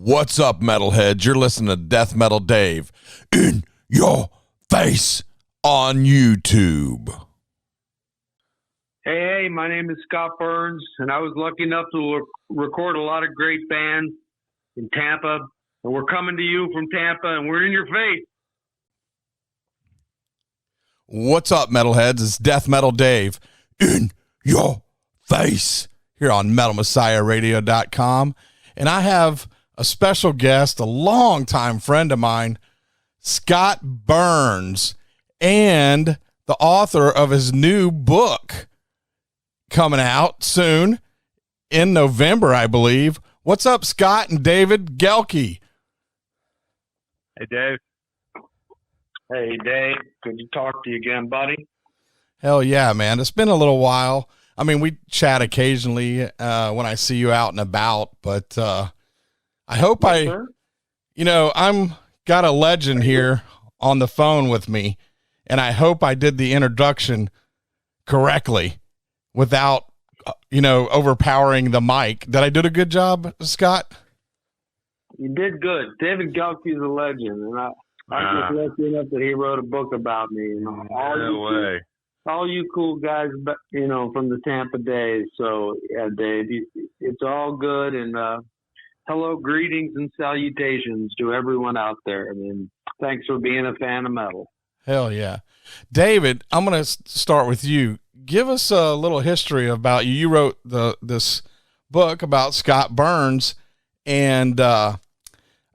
What's up, metalheads? You're listening to Death Metal Dave in your face on YouTube. Hey, my name is Scott Burns, and I was lucky enough to record a lot of great bands in Tampa, and we're coming to you from Tampa, and we're in your face. What's up, metalheads? It's Death Metal Dave in your face here on MetalMessiahRadio.com, and I have a special guest, a longtime friend of mine, Scott Burns, and the author of his new book coming out soon in November, I believe. What's up, Scott and David Gehlke? Hey, Dave. Hey, Dave. Good to talk to you again, buddy. Hell yeah, man. It's been a little while. I mean, we chat occasionally when I see you out and about, but I hope I'm got a legend here on the phone with me, and I hope I did the introduction correctly without, overpowering the mic. Did I do a good job, Scott? You did good. David Gehlke is a legend, and I was lucky enough that he wrote a book about me. All you cool guys, from the Tampa days. So, yeah, Dave, it's all good, and hello, greetings, and salutations to everyone out there. I mean, thanks for being a fan of metal. Hell yeah. David, I'm going to start with you. Give us a little history about you. You wrote this book about Scott Burns and A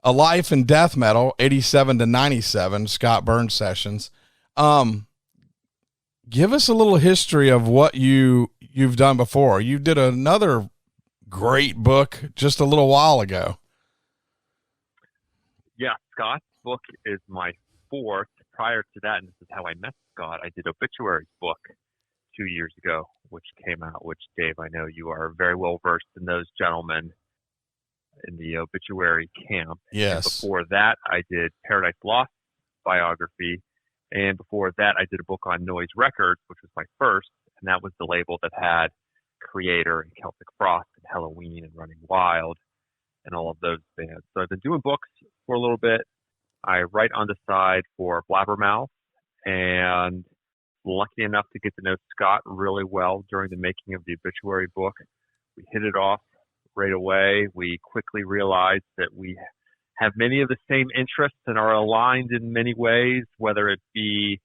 Life in Death Metal, 87 to 97, Scott Burns sessions. Give us a little history of what you've done before. You did another great book just a little while ago. Yeah, Scott's book is my fourth. Prior to that, and this is how I met Scott, I did Obituary's book 2 years ago, which came out, which, Dave, I know you are very well versed in those gentlemen in the Obituary camp. Yes. And before that, I did Paradise Lost biography, and before that, I did a book on Noise Records, which was my first, and that was the label that had Creator and Celtic Frost and Halloween and Running Wild and all of those bands. So I've been doing books for a little bit. I write on the side for Blabbermouth, and lucky enough to get to know Scott really well during the making of the Obituary book. We hit it off right away. We quickly realized that we have many of the same interests and are aligned in many ways, whether it be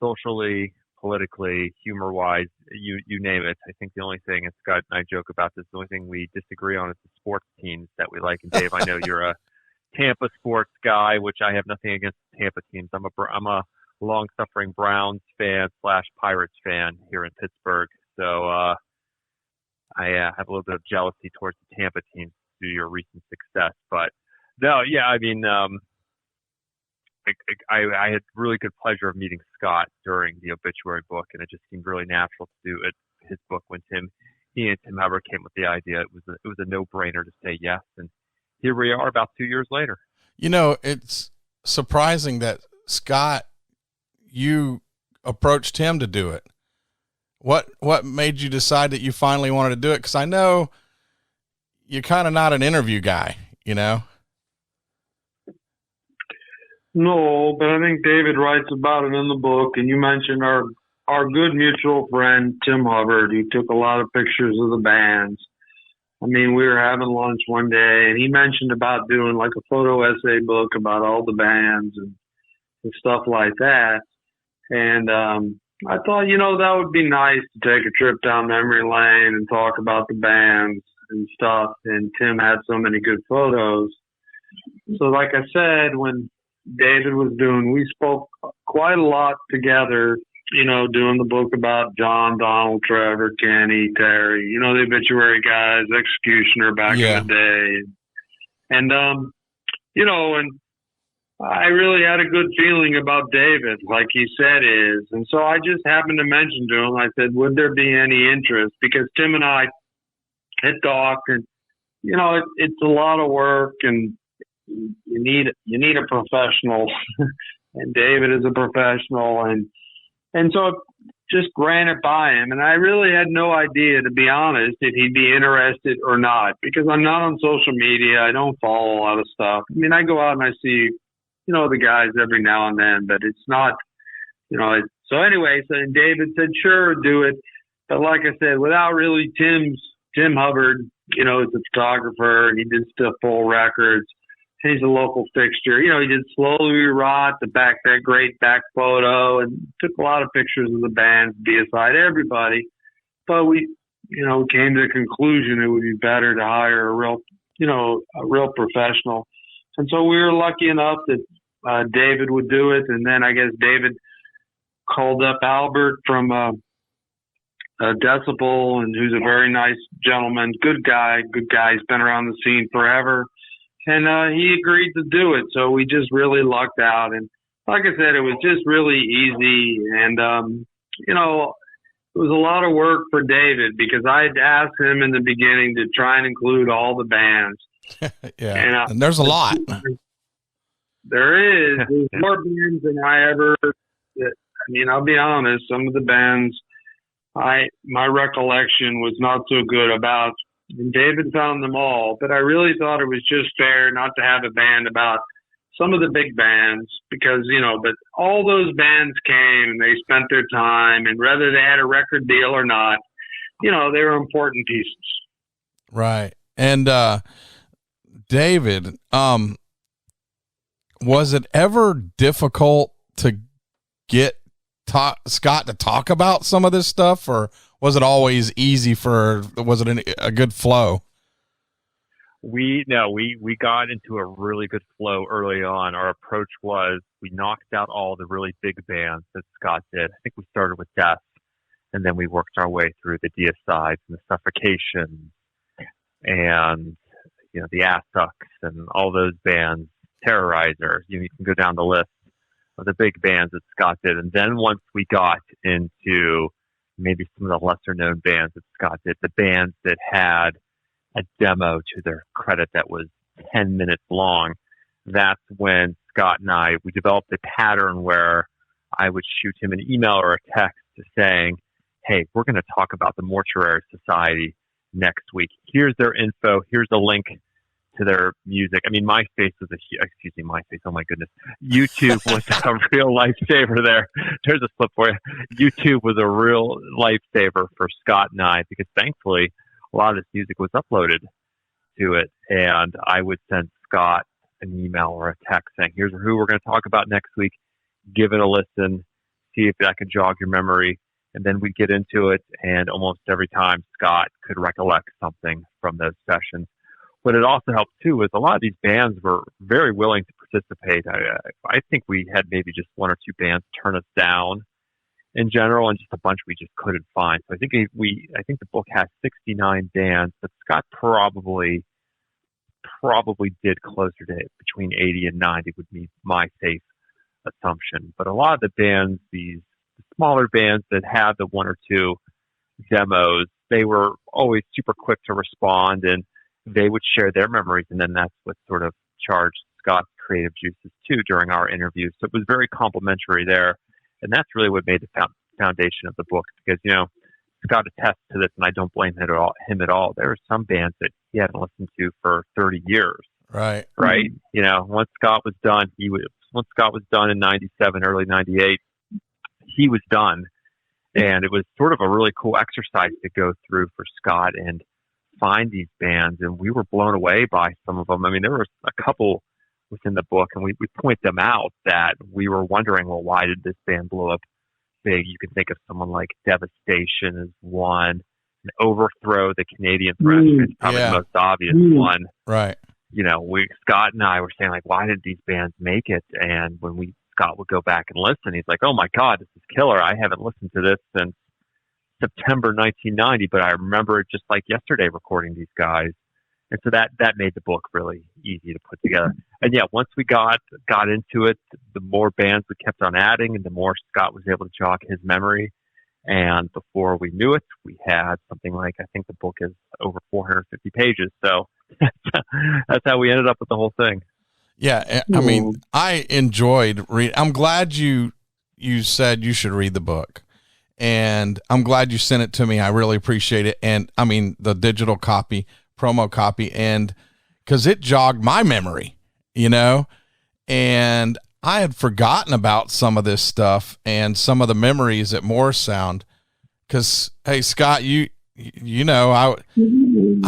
socially, politically, humor-wise, you name it. I think the only thing, and Scott and I joke about this, the only thing we disagree on is the sports teams that we like. And Dave, I know you're a Tampa sports guy, which I have nothing against Tampa teams. I'm a long-suffering Browns fan / Pirates fan here in Pittsburgh. So I have a little bit of jealousy towards the Tampa teams due to your recent success. But no, yeah, I mean, I had really good pleasure of meeting Scott during the Obituary book, and it just seemed really natural to do his book when he and Tim Hubbard came with the idea. It was a no-brainer to say yes, and here we are about 2 years later. It's surprising that Scott, you approached him to do it. What made you decide that you finally wanted to do it? Because I know you're kind of not an interview guy, No, but I think David writes about it in the book, and you mentioned our good mutual friend, Tim Hubbard, who took a lot of pictures of the bands. I mean, we were having lunch one day, and he mentioned about doing like a photo essay book about all the bands and stuff like that. And I thought, that would be nice to take a trip down memory lane and talk about the bands and stuff. And Tim had so many good photos. So like I said, when David was we spoke quite a lot together, doing the book about John, Donald, Trevor, Kenny, Terry, the Obituary guys, Executioner back in the day. And, and I really had a good feeling about David, like he said is. And so I just happened to mention to him, I said, would there be any interest? Because Tim and I had talked, and, it's a lot of work, and you need a professional, and David is a professional. And so just ran it by him. And I really had no idea, to be honest, if he'd be interested or not, because I'm not on social media. I don't follow a lot of stuff. I mean, I go out and I see, the guys every now and then, but it's not, so anyway, so David said, sure, do it. But like I said, without really Tim Hubbard, is a photographer, and he did stuff full records. He's a local fixture. He did Slowly Rot, that great back photo, and took a lot of pictures of the band, BSI, everybody. But we, came to the conclusion it would be better to hire a real professional. And so we were lucky enough that David would do it. And then I guess David called up Albert from Decibal, and who's a very nice gentleman, good guy. He's been around the scene forever. And he agreed to do it. So we just really lucked out. And like I said, it was just really easy. And, it was a lot of work for David, because I had asked him in the beginning to try and include all the bands. Yeah. And there's a lot. There is. There's more bands than I ever, I'll be honest, some of the bands, my recollection was not so good about. And David found them all, but I really thought it was just fair not to have a band about some of the big bands, because, but all those bands came and they spent their time, and whether they had a record deal or not, they were important pieces. Right. And, David, was it ever difficult to get Scott to talk about some of this stuff, or was it always easy was it a good flow? We got into a really good flow early on. Our approach was we knocked out all the really big bands that Scott did. I think we started with Death, and then we worked our way through the Deicides and the Suffocation and, the Assucks and all those bands, Terrorizers. You can go down the list of the big bands that Scott did. And then once we got into maybe some of the lesser known bands that Scott did, the bands that had a demo to their credit that was 10 minutes long, that's when Scott and we developed a pattern where I would shoot him an email or a text saying, hey, we're going to talk about the Mortuary Society next week. Here's their info. Here's a link to their music. I mean, MySpace was MySpace. Oh my goodness. YouTube was a real lifesaver there. There's a slip for you. YouTube was a real lifesaver for Scott and I, because thankfully a lot of this music was uploaded to it. And I would send Scott an email or a text saying, here's who we're going to talk about next week. Give it a listen. See if that can jog your memory. And then we'd get into it. And almost every time Scott could recollect something from those sessions. What it also helped too was a lot of these bands were very willing to participate. I think we had maybe just one or two bands turn us down in general, and just a bunch we just couldn't find. So I think the book has 69 bands, but Scott probably did closer to between 80 and 90 would be my safe assumption. But a lot of the bands, these smaller bands that had the one or two demos, they were always super quick to respond, and they would share their memories, and then that's what sort of charged Scott's creative juices too during our interviews. So it was very complimentary there, and that's really what made the foundation of the book. Because Scott attests to this, and I don't blame him at all. There are some bands that he hadn't listened to for 30 years. Right. Once Scott was done, in '97, early '98, he was done, and it was sort of a really cool exercise to go through for Scott and find these bands, and we were blown away by some of them. I mean, there was a couple within the book, and we point them out that we were wondering, well, why did this band blow up big? You can think of someone like Devastation as one, and Overthrow, the Canadian thrash band, probably the most obvious one. Right. Scott and I were saying, like, why did these bands make it? And when Scott would go back and listen, he's like, oh my God, this is killer. I haven't listened to this since September 1990, but I remember it just like yesterday recording these guys. And so that made the book really easy to put together. And yeah, once we got into it, the more bands we kept on adding, and the more Scott was able to jog his memory. And before we knew it, we had something like, I think the book is over 450 pages. So that's how we ended up with the whole thing. Yeah. I mean, I enjoyed reading. I'm glad you said you should read the book. and I'm glad you sent it to me. I really appreciate it. And I mean, the digital copy, promo copy, and because it jogged my memory, you know, and I had forgotten about some of this stuff and some of the memories at Morris Sound. Because, hey, Scott, you know, I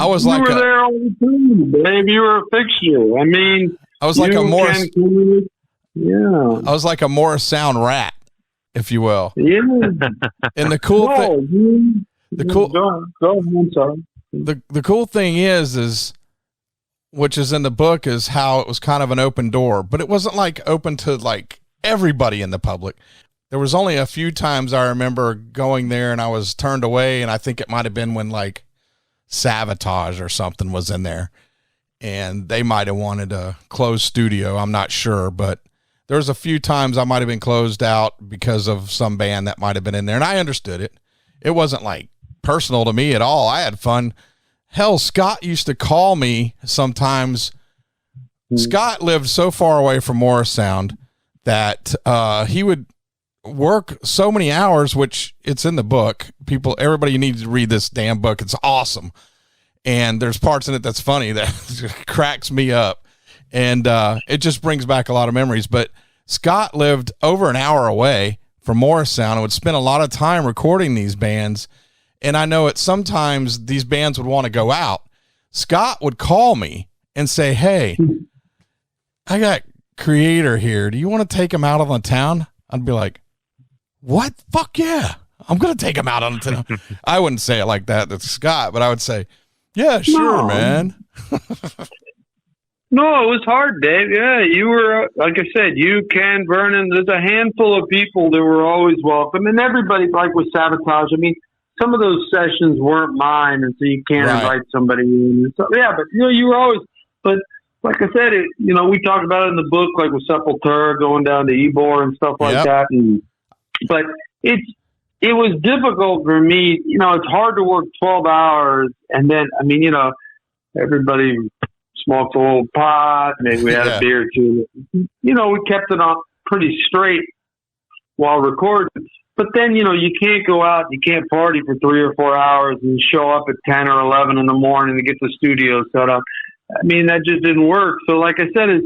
was like, you were there all the time, Dave. You were a fixture. I mean, I was like a Morris, yeah, I was like a Morris Sound rat, if you will. Yeah. And the cool thing, go ahead, I'm sorry. The cool thing is which is in the book, is how it was kind of an open door, but it wasn't like open to like everybody in the public. There was only a few times I remember going there and I was turned away, and I think it might have been when like Savatage or something was in there and they might have wanted a closed studio. I'm not sure, but there was a few times I might have been closed out because of some band that might have been in there, and I understood it. It wasn't like personal to me at all. I had fun. Hell, Scott used to call me sometimes. Scott lived so far away from Morris Sound that he would work so many hours, which it's in the book. Everybody needs to read this damn book. It's awesome. And there's parts in it that's funny that cracks me up. And it just brings back a lot of memories. But Scott lived over an hour away from Morris Sound and would spend a lot of time recording these bands. And I know sometimes these bands would want to go out. Scott would call me and say, "Hey, I got Creator here. Do you want to take him out on the town?" I'd be like, "What? Fuck yeah. I'm going to take him out on the town." I wouldn't say it like that to Scott, but I would say, "Yeah, sure, man." No, it was hard, Dave. Yeah, you were, like I said, you, Ken, Vernon, there's a handful of people that were always welcome. And everybody, like with Savatage, I mean, some of those sessions weren't mine, and so you can't invite somebody in. So, yeah, but, you know, you were always, but like I said, we talked about it in the book, like with Sepultura, going down to Ybor and stuff like that. But it was difficult for me. You know, it's hard to work 12 hours, and then, I mean, you know, everybody smoked a little pot, maybe we had a beer or two. You know, we kept it on pretty straight while recording. But then, you know, you can't go out, you can't party for 3 or 4 hours and show up at 10 or 11 in the morning to get the studio set up. I mean, that just didn't work. So like I said,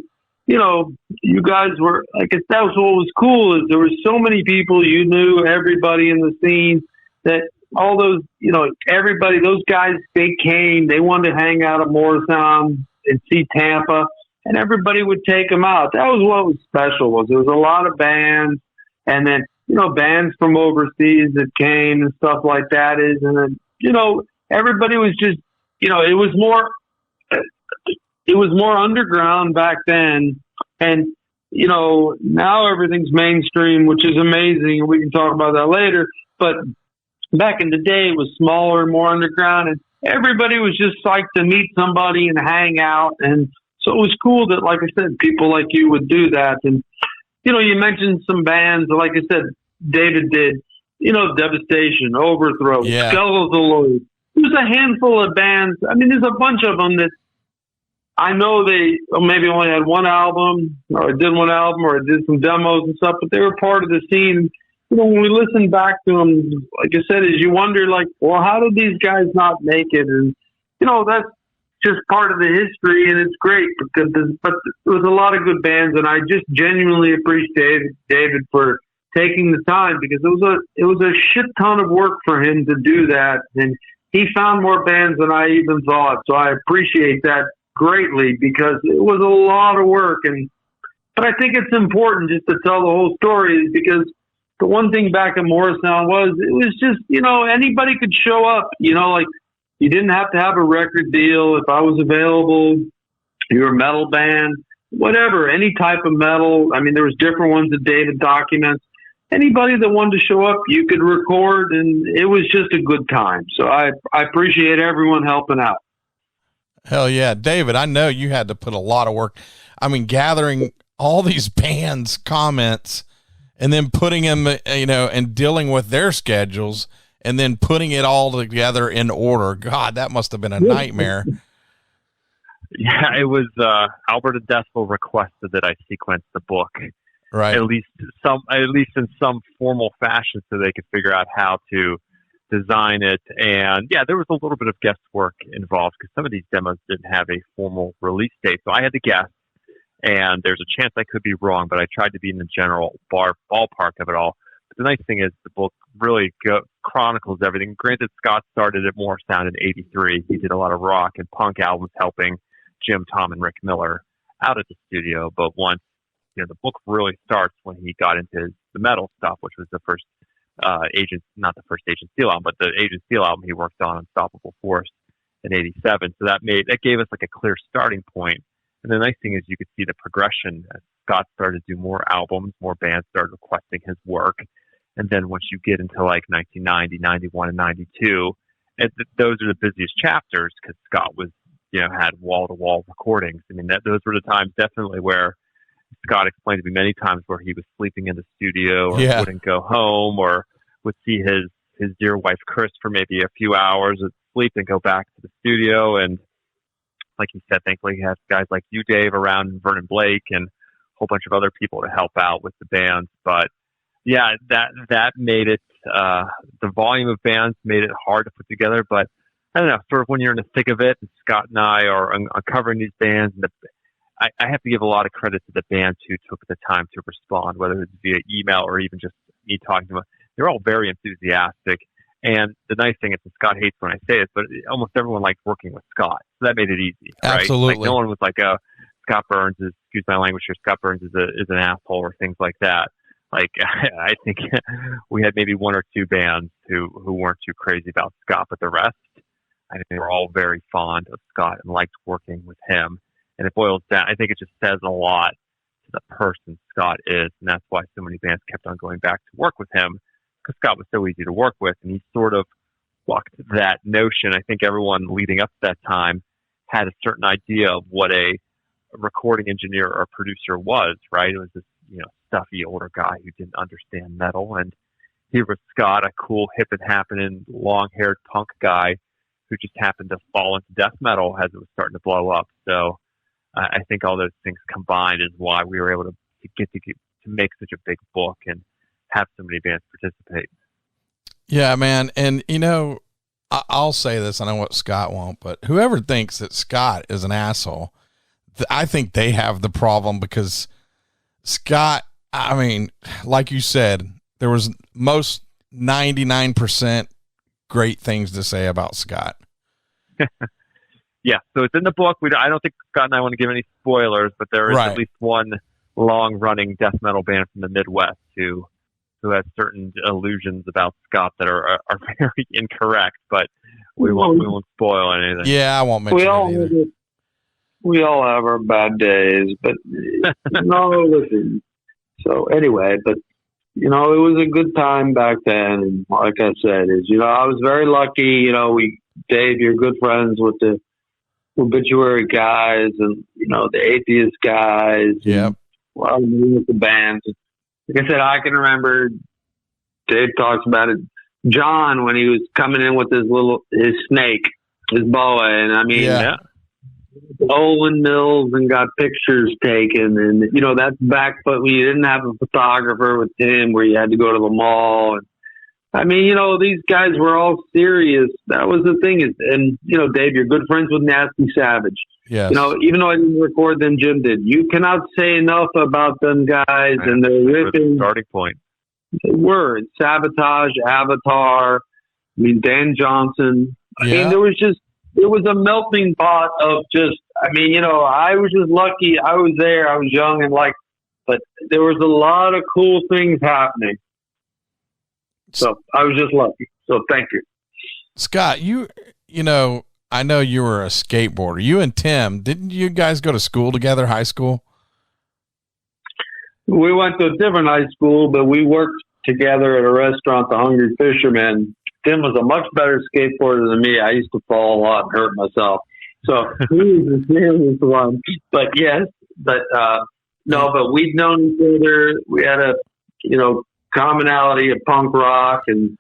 you know, you guys were, that was what was cool, is there were so many people, you knew everybody in the scene, that all those, you know, everybody, those guys, they came, they wanted to hang out at Morristown and see Tampa, and everybody would take them out. That was what was special, was there was a lot of bands, and then, you know, bands from overseas that came and stuff like that and then, you know, everybody was just, you know, it was more underground back then. And, you know, now everything's mainstream, which is amazing. And we can talk about that later. But back in the day, it was smaller, more underground, and everybody was just psyched to meet somebody and hang out. And so it was cool that, like I said, people like you would do that. And, you know, you mentioned some bands, like I said, David did, you know, Devastation, Overthrow, Skeletal. There's a handful of bands. I mean, there's a bunch of them that I know they maybe only had one album, or did one album, or did some demos and stuff, but they were part of the scene. You know, when we listen back to them, like I said, is you wonder, like, well, how did these guys not make it? And, you know, that's just part of the history, and it's great because but there was a lot of good bands, and I just genuinely appreciate David for taking the time, because it was a shit ton of work for him to do that, and he found more bands than I even thought. So I appreciate that greatly, because it was a lot of work. But I think it's important just to tell the whole story, because the one thing back in Morristown it was just, you know, anybody could show up, you know, like you didn't have to have a record deal. If I was available, you were a metal band, whatever, any type of metal. I mean, there was different ones that David documents. Anybody that wanted to show up, you could record, and it was just a good time. So I appreciate everyone helping out. Hell yeah. David, I know you had to put a lot of work. I mean, gathering all these bands' comments and then putting them, you know, and dealing with their schedules and then putting it all together in order. God, that must have been a nightmare. Yeah, it was Albert and Decibal requested that I sequence the book. right? at least in some formal fashion, so they could figure out how to design it. And yeah, there was a little bit of guesswork involved because some of these demos didn't have a formal release date. So I had to guess, and there's a chance I could be wrong, but I tried to be in the general ballpark of it all. But the nice thing is the book really chronicles everything. Granted, Scott started at More Sound in '83. He did a lot of rock and punk albums, helping Jim, Tom, and Rick Miller out at the studio. But once, the book really starts when he got into the metal stuff, which was the first not the first Agent Steel album, but the Agent Steel album he worked on, Unstoppable Force, in '87. So that gave us like a clear starting point. And the nice thing is you could see the progression as Scott started to do more albums, more bands started requesting his work. And then once you get into like 1990, 91, and 92, those are the busiest chapters because Scott was, had wall-to-wall recordings. I mean, those were the times definitely where Scott explained to me many times where he was sleeping in the studio or wouldn't go home or would see his dear wife, Chris, for maybe a few hours of sleep and go back to the studio. And like he said, thankfully he has guys like you, Dave, around, Vernon Blake, and a whole bunch of other people to help out with the bands. But yeah, that made it, the volume of bands made it hard to put together. But I don't know, sort of when you're in the thick of it, and Scott and I are uncovering these bands, and I have to give a lot of credit to the bands who took the time to respond, whether it's via email or even just me talking to them. They're all very enthusiastic. And the nice thing is, and Scott hates when I say it, but almost everyone liked working with Scott. So that made it easy, right? Absolutely. Like no one was like, Scott Burns is, excuse my language here, Scott Burns is an asshole or things like that. Like, I think we had maybe one or two bands who weren't too crazy about Scott, but the rest, I think they were all very fond of Scott and liked working with him. And it boils down, I think it just says a lot to the person Scott is. And that's why so many bands kept on going back to work with him, because Scott was so easy to work with. And he sort of walked that notion. I think everyone leading up to that time had a certain idea of what a recording engineer or producer was, right? It was this, stuffy older guy who didn't understand metal. And here was Scott, a cool, hip and happening, long-haired punk guy who just happened to fall into death metal as it was starting to blow up. So I think all those things combined is why we were able to make such a big book and have so many bands participate. Yeah, man. And, I'll say this, I know what Scott won't, but whoever thinks that Scott is an asshole, I think they have the problem, because Scott, I mean, like you said, there was most 99% great things to say about Scott. Yeah, so it's in the book. I don't think Scott and I want to give any spoilers, but there is at least one long-running death metal band from the Midwest who has certain illusions about Scott that are very incorrect, but we won't spoil anything. Yeah, I won't mention it either. We all have our bad days, but no, listen. So anyway, but it was a good time back then, and like I said, I was very lucky. Dave, you're good friends with the obituary guys and the atheist guys. Yeah. Well, with the bands. Like I said, I can remember Dave talks about it. John, when he was coming in with his snake, his boa, and I mean, Olin Mills, and got pictures taken, and that's back, but we didn't have a photographer with him where you had to go to the mall. And I mean, these guys were all serious. That was the thing. And Dave, you're good friends with Nasty Savage. Yes. Even though I didn't record them, Jim did. You cannot say enough about them guys and their riffing. Starting point. They were Sabotage, Avatar. I mean, Dan Johnson. I mean, it was a melting pot of just. I mean, I was just lucky. I was there. I was young and but there was a lot of cool things happening. So I was just lucky. So thank you, Scott. I know you were a skateboarder. You and Tim, didn't you guys go to school together, high school? We went to a different high school, but we worked together at a restaurant, The Hungry Fisherman. Tim was a much better skateboarder than me. I used to fall a lot and hurt myself. So he was the serious one. But yes, no, but we'd known each other. We had a, commonality of punk rock and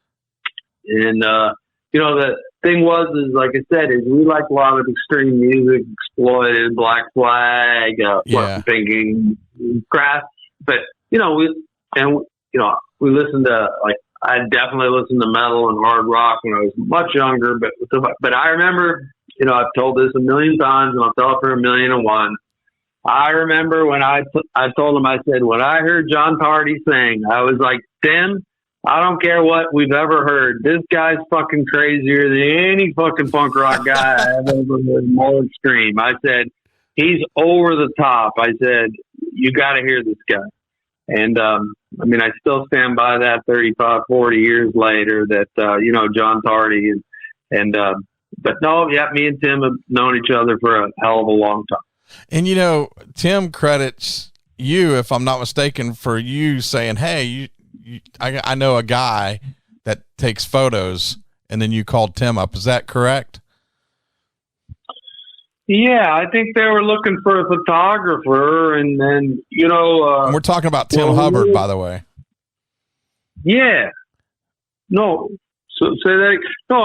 the thing was like I said, is we liked a lot of extreme music, Exploited, Black Flag, Thinking, Craft. But we listened to, like, I definitely listened to metal and hard rock when I was much younger, but I remember, I've told this a million times and I'll tell it for 1,000,001. I remember when I told him, I said, when I heard John Tardy sing, I was like, Tim, I don't care what we've ever heard. This guy's fucking crazier than any fucking punk rock guy I've ever heard, more extreme. I said, he's over the top. I said, you got to hear this guy. And, I still stand by that 35, 40 years later that, John Tardy but no, yeah, me and Tim have known each other for a hell of a long time. And, Tim credits you, if I'm not mistaken, for you saying, hey, I know a guy that takes photos, and then you called Tim up. Is that correct? Yeah, I think they were looking for a photographer, and then, we're talking about Tim Hubbard, by the way. Yeah. No. So that, no,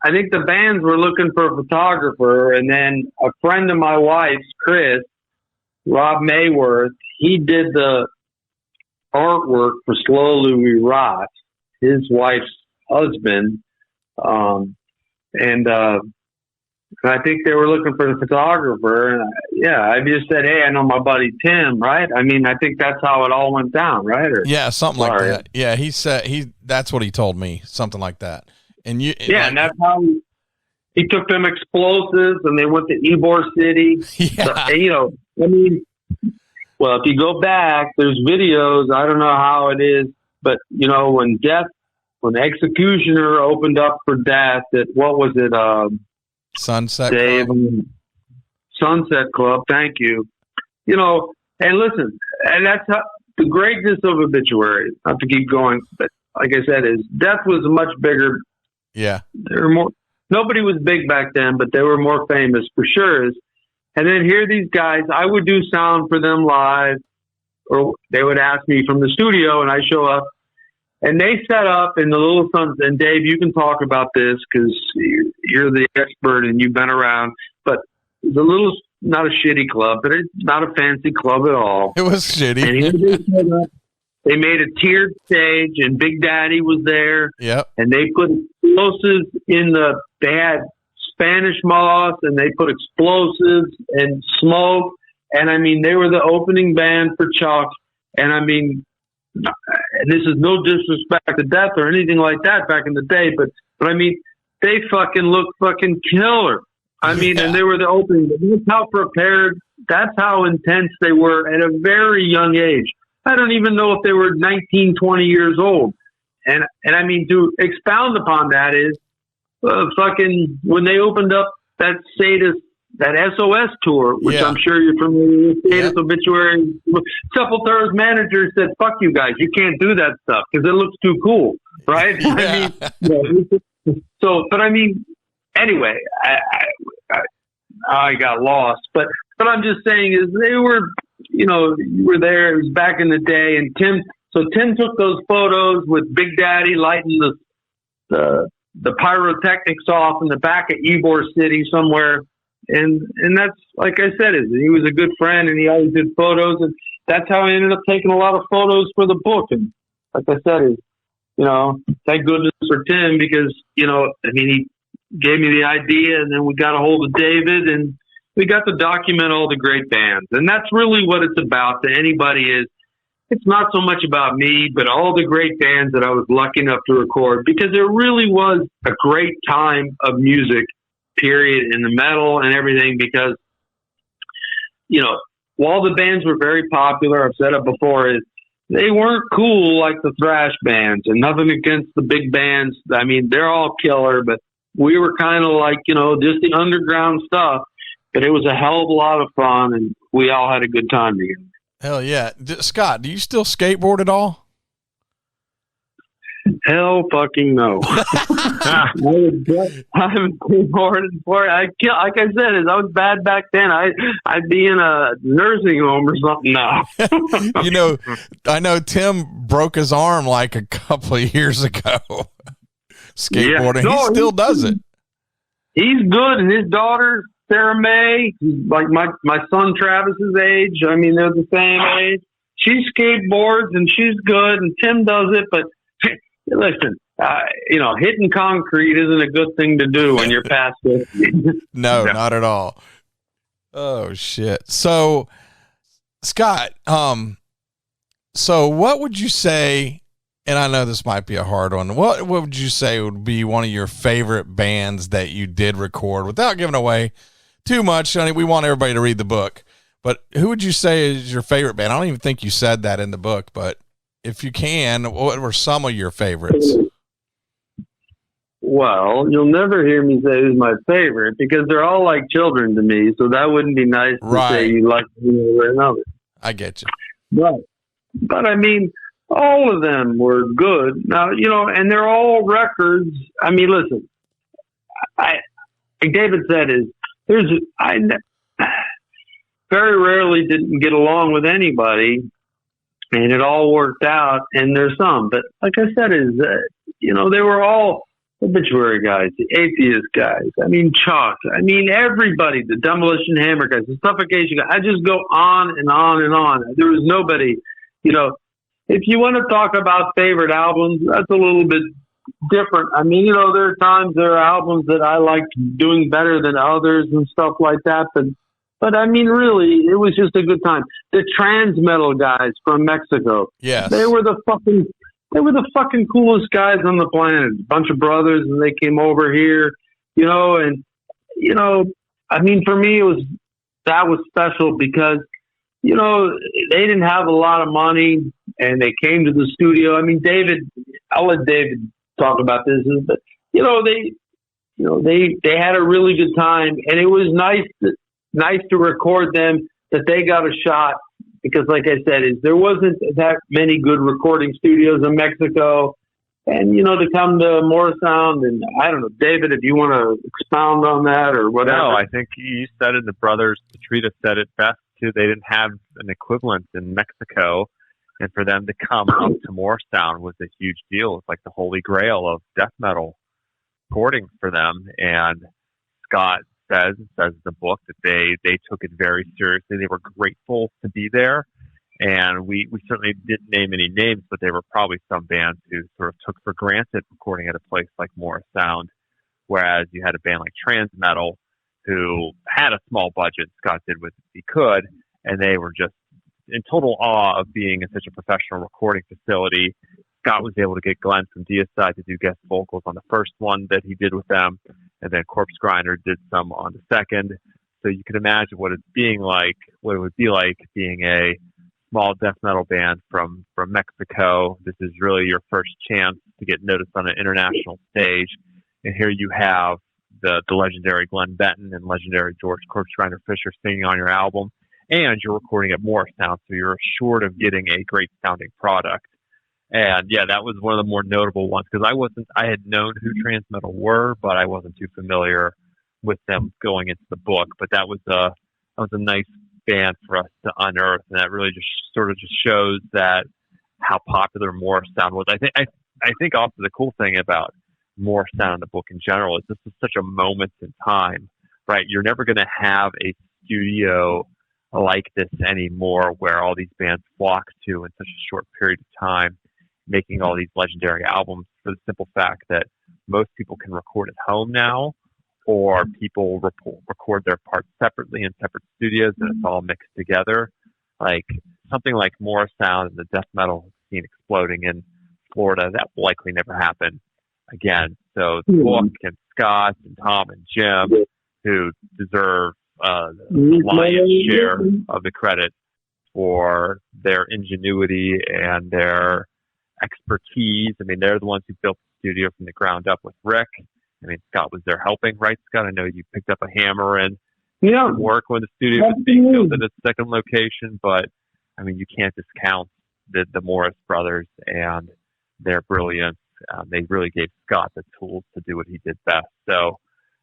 I think the bands were looking for a photographer, and then a friend of my wife's, Chris, Rob Mayworth, he did the artwork for Slowly We Rot, his wife's husband. I think they were looking for the photographer. And I just said, hey, I know my buddy Tim, right? I think that's how it all went down, right? Yeah, something like that. Yeah, he said that's what he told me, something like that. And and that's how he took them explosives, and they went to Ybor City. Yeah. So, well, if you go back, there's videos. I don't know how it is, but when Executioner opened up for Death at, what was it? Sunset Dave, Club. Sunset Club. Thank you. And listen, and that's how the greatness of Obituary. Not to keep going, but like I said, is Death was a much bigger. Yeah. There were more. Nobody was big back then, but they were more famous for sure. And then here these guys, I would do sound for them live, or they would ask me from the studio, and I show up, and they set up in the Little Suns. And Dave, you can talk about this because you're the expert and you've been around. But the Little, not a shitty club, but it's not a fancy club at all. It was shitty. And here they set up. They made a tiered stage, and Big Daddy was there. Yep. And they put explosives they had Spanish moss, and they put explosives and smoke. And they were the opening band for Chuck. And and this is no disrespect to Death or anything like that back in the day, but they fucking looked fucking killer. And they were the opening. That's how prepared, that's how intense they were at a very young age. I don't even know if they were 19, 20 years old. And to expound upon that is fucking when they opened up that SOS tour, which I'm sure you're familiar with, Sadist Obituary. Sepultura's manager said, fuck you guys, you can't do that stuff because it looks too cool, right? Yeah. Anyway, I got lost. But what I'm just saying is they were, you were there, it was back in the day, and Tim took those photos with Big Daddy lighting the pyrotechnics off in the back of Ybor City somewhere. And that's, like I said, he was a good friend, and he always did photos, and that's how I ended up taking a lot of photos for the book. And like I said, thank goodness for Tim, because, he gave me the idea, and then we got a hold of David, and we got to document all the great bands. And that's really what it's about to anybody is, it's not so much about me, but all the great bands that I was lucky enough to record, because it really was a great time of music, period, in the metal and everything, because, while the bands were very popular, I've said it before, is they weren't cool like the thrash bands, and nothing against the big bands. They're all killer, but we were kind of like, just the underground stuff, but it was a hell of a lot of fun, and we all had a good time together. Hell yeah. Scott, do you still skateboard at all? Hell fucking no. I haven't skateboarded for it. Like I said, as I was bad back then, I'd be in a nursing home or something now. I know Tim broke his arm like a couple of years ago. Skateboarding. Yeah. No, he still does it. He's good, and his daughter, Sarah May, like my son Travis's age. They're the same age. she skateboards and she's good, and Tim does it. But listen, hitting concrete isn't a good thing to do when you're past 50. No, not at all. Oh shit. So, Scott, so what would you say, and I know this might be a hard one, what would you say would be one of your favorite bands that you did record, without giving away too much? I mean, we want everybody to read the book, but who would you say is your favorite band? I don't even think you said that in the book, but if you can, what were some of your favorites? Well, you'll never hear me say who's my favorite, because they're all like children to me, so that wouldn't be nice to say you like one over another. I get you. But I mean, all of them were good. Now, and they're all records. I mean, listen, like David said, I very rarely didn't get along with anybody, and it all worked out, and there's some. But like I said, they were all obituary guys, the atheist guys. I mean, Chuck. I mean, everybody, the Demolition Hammer guys, the Suffocation guys. I just go on and on and on. There was nobody, if you want to talk about favorite albums, that's a little bit different. I mean, there are times there are albums that I liked doing better than others and stuff like that. But I mean, really, it was just a good time. The trans metal guys from Mexico. Yes. They were the fucking coolest guys on the planet. A bunch of brothers, and they came over here, I mean, for me, that was special because, they didn't have a lot of money, and they came to the studio. I mean, I'll let David talk about this, but, they had a really good time, and it was nice to record them, that they got a shot. Because, like I said, there wasn't that many good recording studios in Mexico. And, to come to Morrisound, and I don't know, David, if you want to expound on that or whatever. No, I think you said it, the brothers Petrita said it best, too. They didn't have an equivalent in Mexico. And for them to come up to Morrisound was a huge deal. It's like the holy grail of death metal recording for them. And Scott says in the book that they took it very seriously. They were grateful to be there, and we certainly didn't name any names, but there were probably some bands who sort of took for granted recording at a place like Morrisound, whereas you had a band like Trans Metal who had a small budget. Scott did what he could, and they were just in total awe of being in such a professional recording facility. Scott was able to get Glenn from Deicide to do guest vocals on the first one that he did with them, and then Corpse Grinder did some on the second. So you can imagine what it would be like being a small death metal band from Mexico. This is really your first chance to get noticed on an international stage. And here you have the legendary Glenn Benton and legendary George Corpse Grinder Fisher singing on your album, and you're recording at Morrisound, so you're assured of getting a great sounding product. And yeah, that was one of the more notable ones, because I had known who Trans Metal were, but I wasn't too familiar with them going into the book. But that was a nice band for us to unearth, and that really just sort of shows that how popular Morrisound was. I think also the cool thing about Morrisound in the book in general is this is such a moment in time, right? You're never going to have a studio like this anymore, where all these bands flock to in such a short period of time, making all these legendary albums, for the simple fact that most people can record at home now, or people record their parts separately in separate studios, and it's all mixed together. Like something like Morrisound and the death metal scene exploding in Florida, that will likely never happen again. So the book and Scott and Tom and Jim, who deserve the lion's share of the credit for their ingenuity and their expertise. I mean, they're the ones who built the studio from the ground up with Rick. I mean, Scott was there helping, right, Scott? I know you picked up a hammer and work when the studio was being built at its second location, but I mean, you can't discount the Morris brothers and their brilliance. They really gave Scott the tools to do what he did best. So,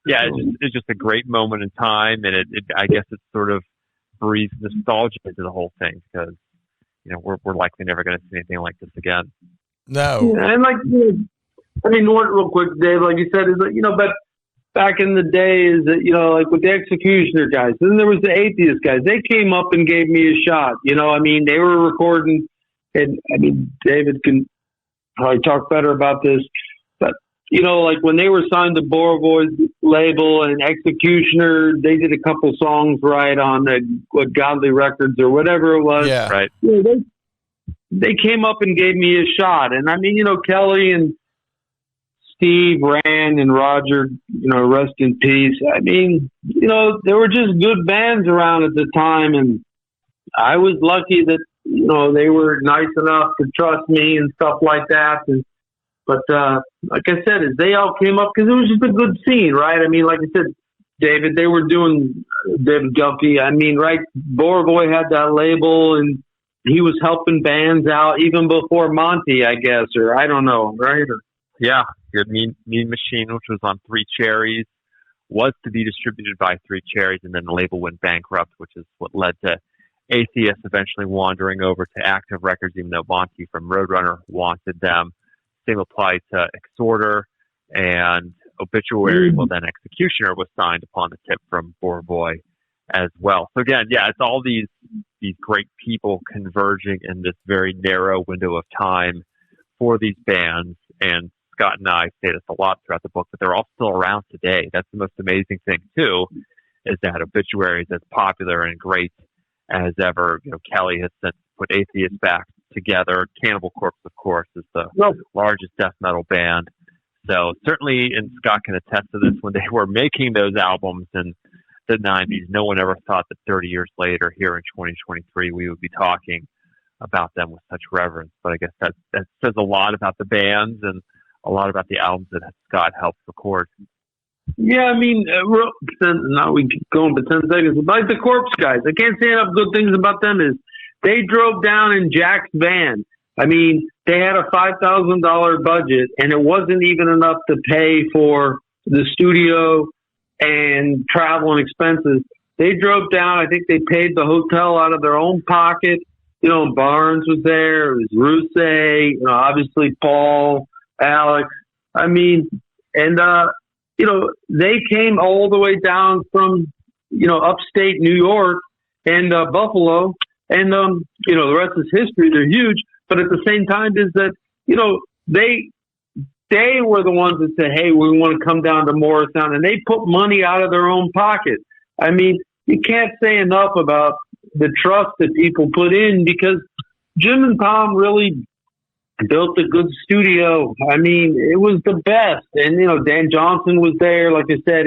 yeah, it's just a great moment in time, and I guess it sort of breathes nostalgia into the whole thing, because we're likely never going to see anything like this again. No, and real quick, Dave, like you said, is but back in the day is that, like with the Executioner guys, then there was the Atheist guys. They came up and gave me a shot. I mean, they were recording, and I mean, David can probably talk better about this, but like when they were signed to Borovoy's label and Executioner, they did a couple songs right on what Godly Records or whatever it was. Yeah. Right. They came up and gave me a shot. And I mean, Kelly and Steve, Rand, and Roger, rest in peace. I mean, there were just good bands around at the time. And I was lucky that, they were nice enough to trust me and stuff like that. But like I said, as they all came up, because it was just a good scene, right? I mean, like I said, David, they were doing David Gehlke. I mean, right? Borovoy had that label, and he was helping bands out even before Monty, I guess, or I don't know, right? Yeah, good Mean Machine, which was on Three Cherries, was to be distributed by Three Cherries, and then the label went bankrupt, which is what led to Atheist eventually wandering over to Active Records, even though Monty from Roadrunner wanted them. Same applied to Exhorter and Obituary. Well, then Executioner was signed upon the tip from Borovoy as well. So again, yeah, it's all these great people converging in this very narrow window of time for these bands. And Scott and I say this a lot throughout the book, but they're all still around today. That's the most amazing thing too, is that Obituary is as popular and great as ever. Kelly has since put Atheist back together. Cannibal Corpse, of course, is the largest death metal band. So certainly, and Scott can attest to this, when they were making those albums in the 90s, no one ever thought that 30 years later, here in 2023, we would be talking about them with such reverence. But I guess that says a lot about the bands and a lot about the albums that Scott helped record. Yeah, I mean, now we keep going for 10 seconds. Like the Corpse guys, I can't say enough good things about them. Is they drove down in Jack's van. I mean, they had a $5,000 budget, and it wasn't even enough to pay for the studio and travel and expenses. They drove down. I think they paid the hotel out of their own pocket. Barnes was there. It was Rousset, obviously Paul, Alex. I mean, and, they came all the way down from, upstate New York and Buffalo. And, the rest is history. They're huge. But at the same time is that, they were the ones that said, hey, we want to come down to Morristown. And they put money out of their own pocket. I mean, you can't say enough about the trust that people put in, because Jim and Tom really built a good studio. I mean, it was the best. And, Dan Johnson was there, like I said,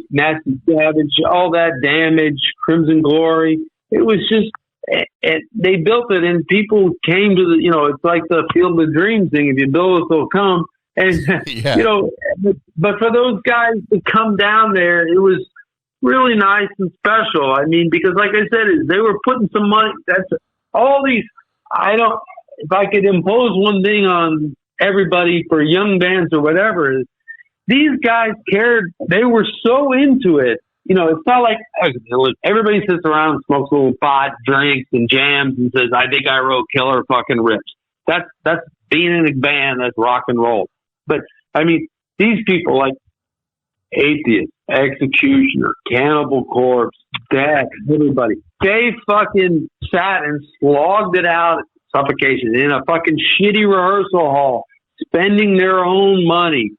Nasty Savage, all that Damage, Crimson Glory. It was just, they built it, and people came to it's like the Field of Dreams thing. If you build it, they'll come. And, yeah. But for those guys to come down there, it was really nice and special. I mean, because like I said, they were putting some money. That's all these, if I could impose one thing on everybody for young bands or whatever, these guys cared. They were so into it. It's not like everybody sits around and smokes a little pot, drinks, and jams and says, I think I wrote killer fucking riffs. That's being in a band, that's rock and roll. But, I mean, these people like Atheist, Executioner, Cannibal Corpse, Death, everybody, they fucking sat and slogged it out, Suffocation, in a fucking shitty rehearsal hall, spending their own money,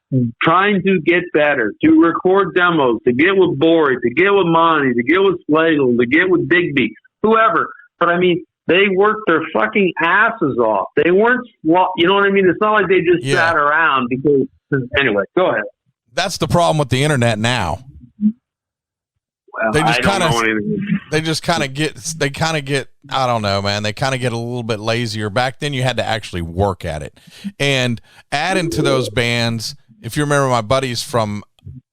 trying to get better, to record demos, to get with Bori, to get with Monty, to get with Slagle, to get with Digby, whoever. But I mean, they worked their fucking asses off. They weren't, you know what I mean? It's not like they just sat around because, anyway, go ahead. That's the problem with the internet now. Well, they just kind of get, I don't know, man. They kind of get a little bit lazier. Back then you had to actually work at it. And add into those bands, if you remember my buddies from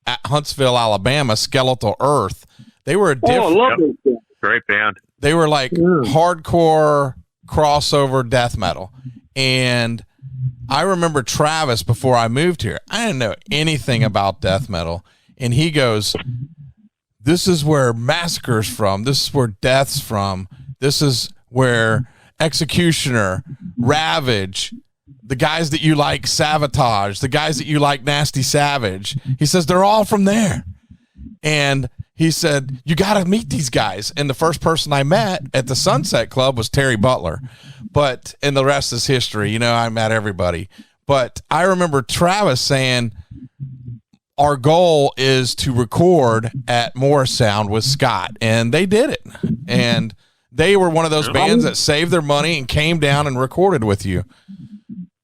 Huntsville, Alabama, Skeletal Earth, they were a different, great band. They were like hardcore crossover death metal. And I remember Travis, before I moved here, I didn't know anything about death metal. And he goes, this is where Massacre's from. This is where Death's from. This is where Executioner, Ravage, the guys that you like, Savatage, the guys that you like, Nasty Savage. He says, they're all from there. And he said, you got to meet these guys. And the first person I met at the Sunset Club was Terry Butler. And the rest is history. You know, I met everybody. But I remember Travis saying, our goal is to record at Morrisound with Scott. And they did it. And they were one of those bands that saved their money and came down and recorded with you.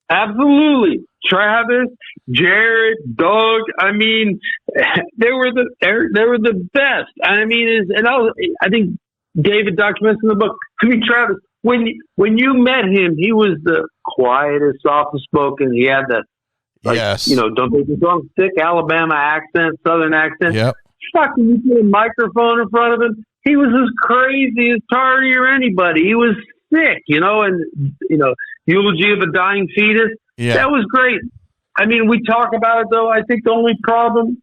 Absolutely. Travis, Jared, Doug, I mean, they were the best. I mean, I think David documents in the book. I mean, Travis, when you met him, he was the quietest, softest spoken. He had that, yes, don't take this wrong, thick Alabama accent, Southern accent. Yep. Fucking, you put a microphone in front of him. He was as crazy as Tardy or anybody. He was sick, and Eulogy of a Dying Fetus. Yeah. That was great. I mean, we talk about it, though. I think the only problem,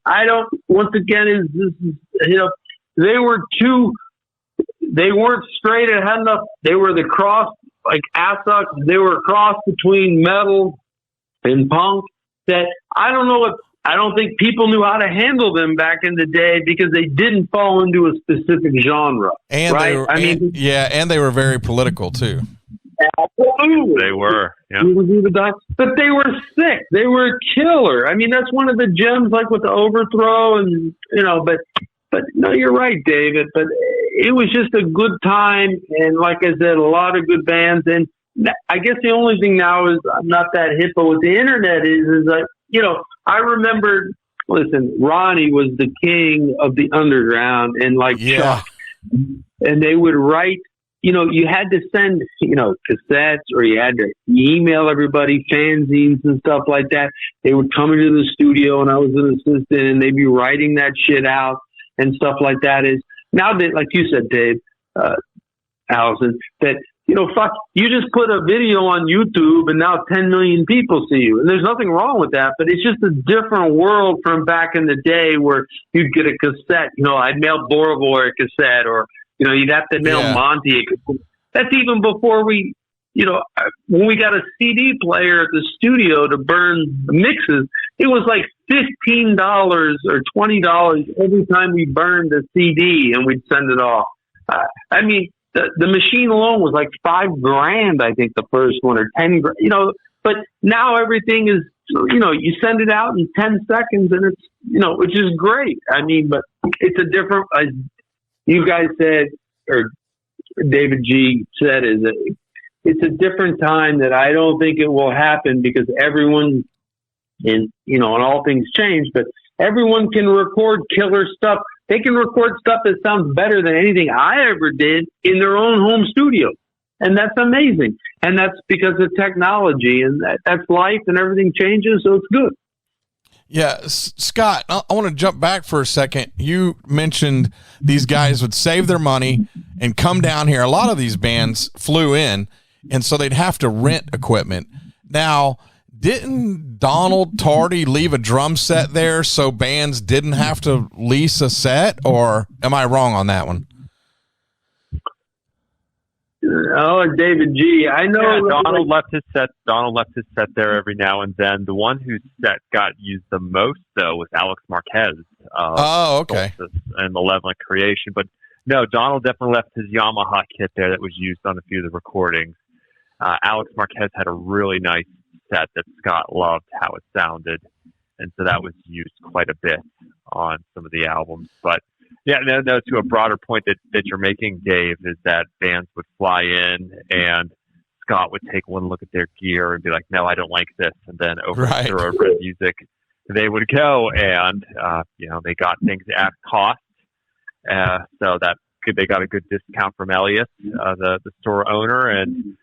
once again, is they weren't straight ahead enough. They were the cross, like Assuck, they were a cross between metal and punk that I don't think people knew how to handle them back in the day because they didn't fall into a specific genre. And right? and they were very political, too. Absolutely. They were, yeah. But they were sick. They were killer. I mean, that's one of the gems, like with the Overthrow, and but no, you're right, David. But it was just a good time, and like I said, a lot of good bands. And I guess the only thing now is I'm not that hip, but with the internet is like I remember. Listen, Ronnie was the king of the underground, and Chuck, and they would write. You had to send, cassettes, or you had to email everybody fanzines and stuff like that. They would come into the studio, and I was an assistant, and they'd be writing that shit out and stuff like that. Is now that, like you said, Dave, Allison, that fuck, you just put a video on YouTube, and now 10 million people see you, and there's nothing wrong with that. But it's just a different world from back in the day where you'd get a cassette. I'd mail Borovoy a cassette, or you'd have to mail Monty. That's even before we, when we got a CD player at the studio to burn mixes, it was like $15 or $20 every time we burned a CD, and we'd send it off. I mean, the machine alone was like $5,000, I think, the first one, or $10,000, but now everything is, you send it out in 10 seconds, and it's, which is great. I mean, but it's a different, you guys said, or David G said, is that it's a different time that I don't think it will happen because everyone, and all things change, but everyone can record killer stuff. They can record stuff that sounds better than anything I ever did in their own home studio. And that's amazing. And that's because of technology, and that's life, and everything changes. So it's good. Yeah, Scott, I want to jump back for a second. You mentioned these guys would save their money and come down here. A lot of these bands flew in, and so they'd have to rent equipment. Now, didn't Donald Tardy leave a drum set there so bands didn't have to lease a set, or am I wrong on that one? Oh, David G. I know. Yeah, Donald left his set there every now and then. The one whose set got used the most, though, was Alex Marquez. Okay. And Malevolent Creation. But no, Donald definitely left his Yamaha kit there that was used on a few of the recordings. Alex Marquez had a really nice set that Scott loved how it sounded, and so that was used quite a bit on some of the albums. But yeah, no, to a broader point that you're making, Dave, is that bands would fly in and Scott would take one look at their gear and be like, no, I don't like this. And then over to Red Music, they would go and, they got things at cost. So that they got a good discount from Elliot, the store owner, and,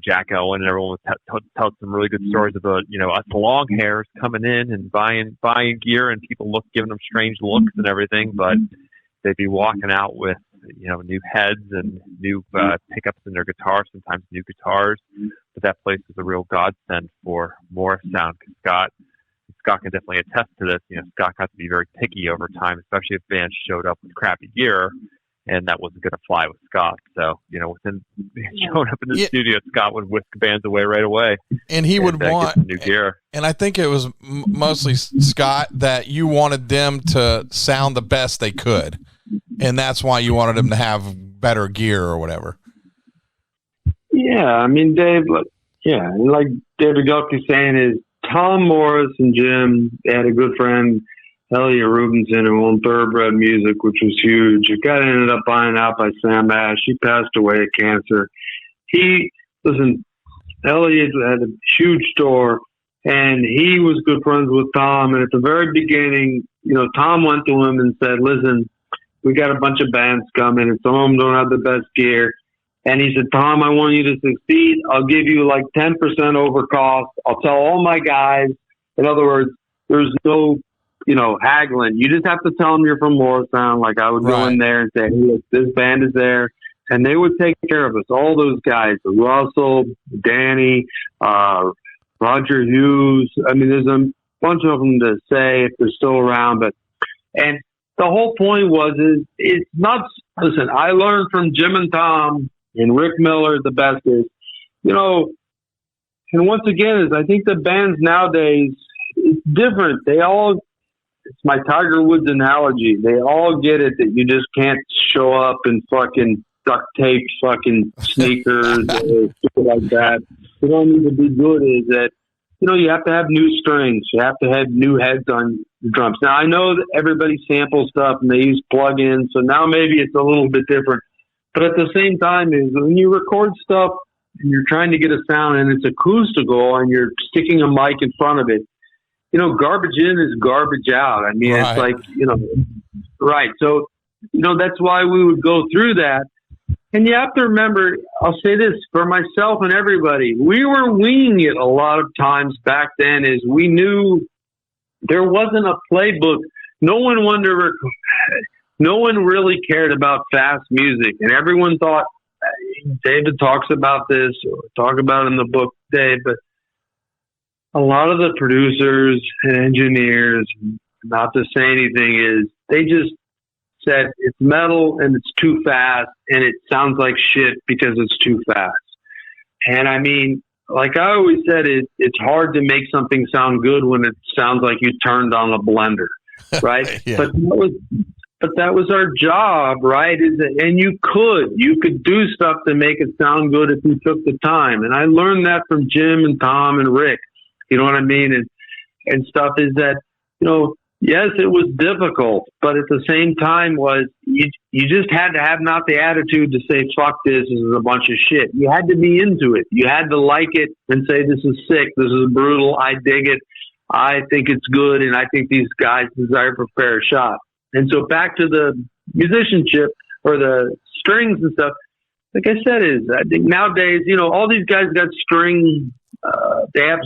Jack Owen, and everyone would tell some really good stories about, us long hairs coming in and buying gear, and people giving them strange looks and everything, but they'd be walking out with, new heads and new pickups in their guitars, sometimes new guitars. But that place was a real godsend for Morrisound, because Scott can definitely attest to this. Scott got to be very picky over time, especially if bands showed up with crappy gear. and that wasn't going to fly with Scott. So, within showing up in the studio, Scott would whisk bands away right away. And he would want get new gear. And I think it was mostly Scott that you wanted them to sound the best they could. And that's why you wanted them to have better gear or whatever. Yeah, I mean, Dave, like David Gehlke saying is Tom Morris and Jim, they had a good friend, Elliot Rubinson, who owned Thoroughbred Music, which was huge. It got ended up buying out by Sam Ash. He passed away of cancer. Elliot had a huge store, and he was good friends with Tom. And at the very beginning, Tom went to him and said, listen, we got a bunch of bands coming, and some of them don't have the best gear. And he said, Tom, I want you to succeed. I'll give you like 10% over cost. I'll tell all my guys. In other words, there's no, haggling. You just have to tell them you're from Morristown. Like I would go in there and say, hey, look, this band is there. And they would take care of us. All those guys, Russell, Danny, Roger Hughes. I mean, there's a bunch of them to say if they're still around. And the whole point it's not, listen, I learned from Jim and Tom and Rick Miller, the best is, and once again, I think the bands nowadays, it's different. It's my Tiger Woods analogy. They all get it that you just can't show up in fucking duct tape fucking sneakers or shit like that. You don't need to be good is that, you have to have new strings. You have to have new heads on the drums. Now, I know that everybody samples stuff and they use plugins, so now maybe it's a little bit different. But at the same time, is when you record stuff and you're trying to get a sound and it's acoustical and you're sticking a mic in front of it, garbage in is garbage out. I mean, It's like, right. So, that's why we would go through that. And you have to remember, I'll say this for myself and everybody, we were winging it a lot of times back then is we knew there wasn't a playbook. No one really cared about fast music. And everyone thought, David talks about this, or talk about it in the book, Dave, but a lot of the producers and engineers, not to say anything, is they just said it's metal and it's too fast and it sounds like shit because it's too fast. And I mean, like I always said, it's hard to make something sound good when it sounds like you turned on a blender, right? Yeah. But that was our job, right? And you could do stuff to make it sound good if you took the time. And I learned that from Jim and Tom and Rick. You know what I mean? And stuff is that, yes, it was difficult, but at the same time you just had to have not the attitude to say, fuck this is a bunch of shit. You had to be into it. You had to like it and say, this is sick. This is brutal. I dig it. I think it's good. And I think these guys deserve a fair shot. And so back to the musicianship or the strings and stuff, like I said, I think nowadays, all these guys got string, they have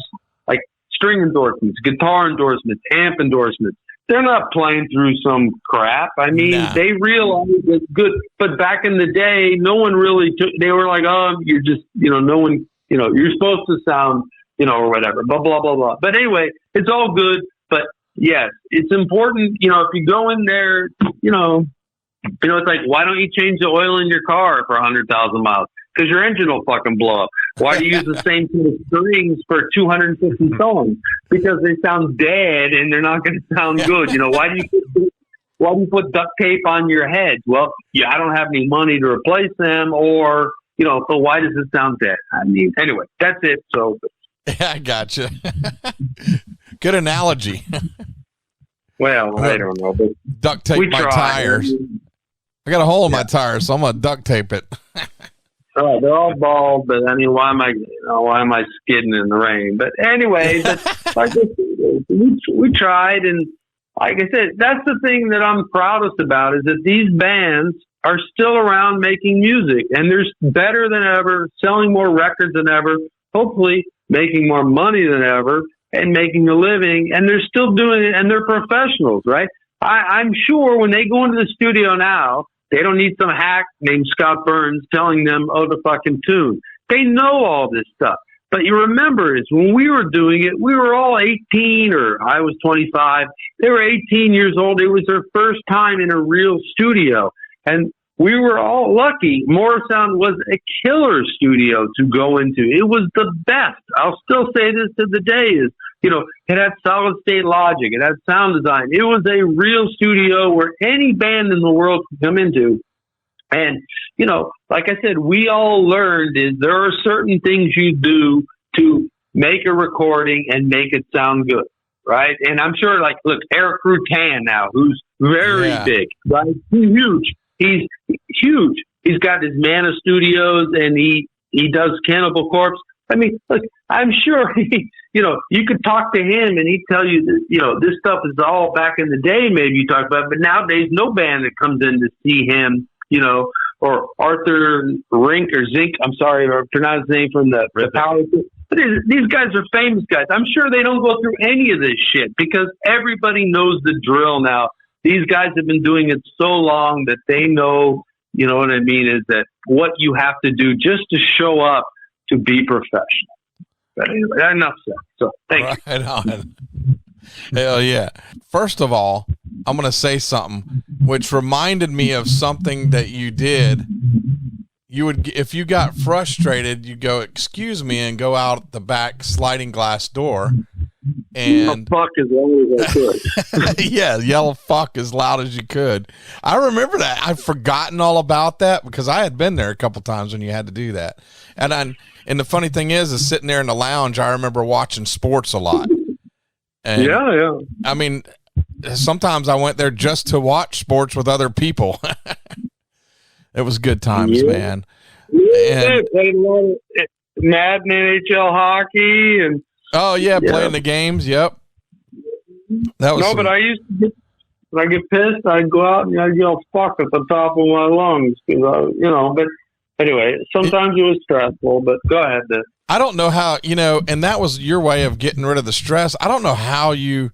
like string endorsements, guitar endorsements, amp endorsements. They're not playing through some crap. I mean, They realize it's good. But back in the day, no one really they were like, oh, you're just, no one, you're supposed to sound, or whatever, blah, blah, blah, blah. But anyway, it's all good. But yes, it's important, if you go in there, it's like, why don't you change the oil in your car for 100,000 miles? Because your engine will fucking blow up. Why do you use the same kind of strings for 250 songs? Because they sound dead and they're not going to sound good. Why do you put duct tape on your head? Well, I don't have any money to replace them, or so why does it sound dead? I mean, anyway, that's it. So, yeah, I gotcha. Good analogy. Well, I don't know, but duct tape my tires. I got a hole in my tires, so I'm gonna duct tape it. They're all bald, but I mean, why am I skidding in the rain? But anyway, we tried, and like I said, that's the thing that I'm proudest about is that these bands are still around making music, and they're better than ever, selling more records than ever, hopefully making more money than ever, and making a living, and they're still doing it, and they're professionals, right? I'm sure when they go into the studio now, they don't need some hack named Scott Burns telling them, oh, the fucking tune. They know all this stuff. But you remember is when we were doing it, we were all 18, or I was 25. They were 18 years old. It was their first time in a real studio. And we were all lucky. Morrisound was a killer studio to go into. It was the best. I'll still say this to the day is, it had solid state logic. It had sound design. It was a real studio where any band in the world could come into. And, like I said, we all learned is there are certain things you do to make a recording and make it sound good, right? And I'm sure, look, Eric Rutan now, who's very big, right? He's huge. He's huge. He's got his Mana Studios, and he does Cannibal Corpse. I mean, look, I'm sure you could talk to him and he'd tell you that, this stuff is all back in the day, maybe you talked about, but nowadays no band that comes in to see him, or Arthur Rink or Zink, I'm sorry if I pronounced his name from the Power. But these guys are famous guys. I'm sure they don't go through any of this shit because everybody knows the drill now. These guys have been doing it so long that they know, you know what I mean, is that what you have to do just to show up to be professional. But anyway, enough said. So thank you. Right on. Hell yeah. First of all, I'm going to say something which reminded me of something that you did. You would, if you got frustrated, you go, excuse me, and go out the back sliding glass door and fuck as loud as I could. yeah, yell fuck as loud as you could. I remember that. I've forgotten all about that because I had been there a couple times when you had to do that. And the funny thing is sitting there in the lounge, I remember watching sports a lot. And, yeah. I mean, sometimes I went there just to watch sports with other people. It was good times, man. Yeah, played a lot of Madden NHL hockey and playing the games. Yep. That was but I used to when I get pissed, I'd go out and I'd yell fuck at the top of my lungs because but anyway, sometimes it was stressful. But go ahead, then. I don't know how and that was your way of getting rid of the stress. I don't know how you.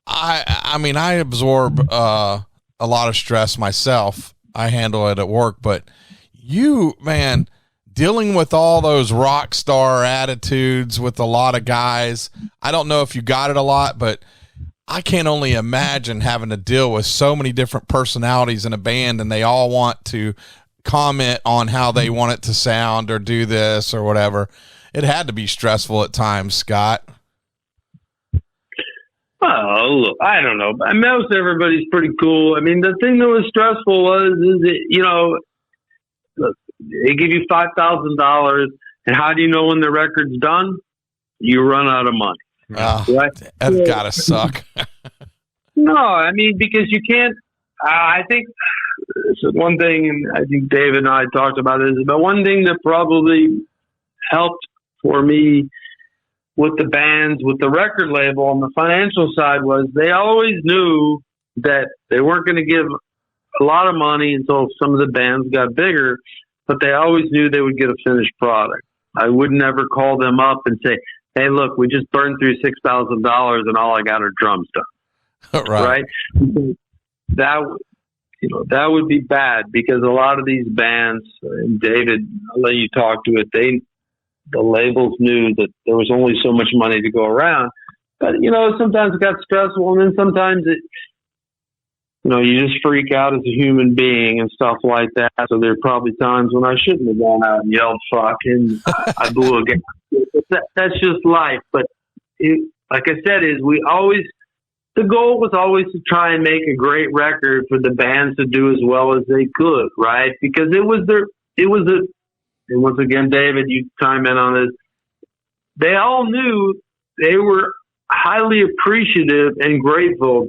I mean, I absorb a lot of stress myself. I handle it at work, but you, man, dealing with all those rock star attitudes with a lot of guys. I don't know if you got it a lot, but I can only imagine having to deal with so many different personalities in a band, and they all want to comment on how they want it to sound or do this or whatever. It had to be stressful at times, Scott. Oh, look, I don't know. Most everybody's pretty cool. I mean, the thing that was stressful is that, look, they give you $5,000, and how do you know when the record's done? You run out of money. Right? That's gotta suck. No, I mean, because you can't. I think so one thing, and I think David and I talked about this, but one thing that probably helped for me with the bands, with the record label on the financial side was they always knew that they weren't going to give a lot of money until some of the bands got bigger, but they always knew they would get a finished product. I would never call them up and say, hey, look, we just burned through $6,000 and all I got are drums done. Right? That would be bad because a lot of these bands, and David, I'll let you talk to it, the labels knew that there was only so much money to go around. But, sometimes it got stressful, and then sometimes it, you just freak out as a human being and stuff like that. So there are probably times when I shouldn't have gone out and yelled fuck, and I blew a game. That's just life. But like I said, the goal was always to try and make a great record for the bands to do as well as they could, right? Because and once again, David, you chime in on this. They all knew they were highly appreciative and grateful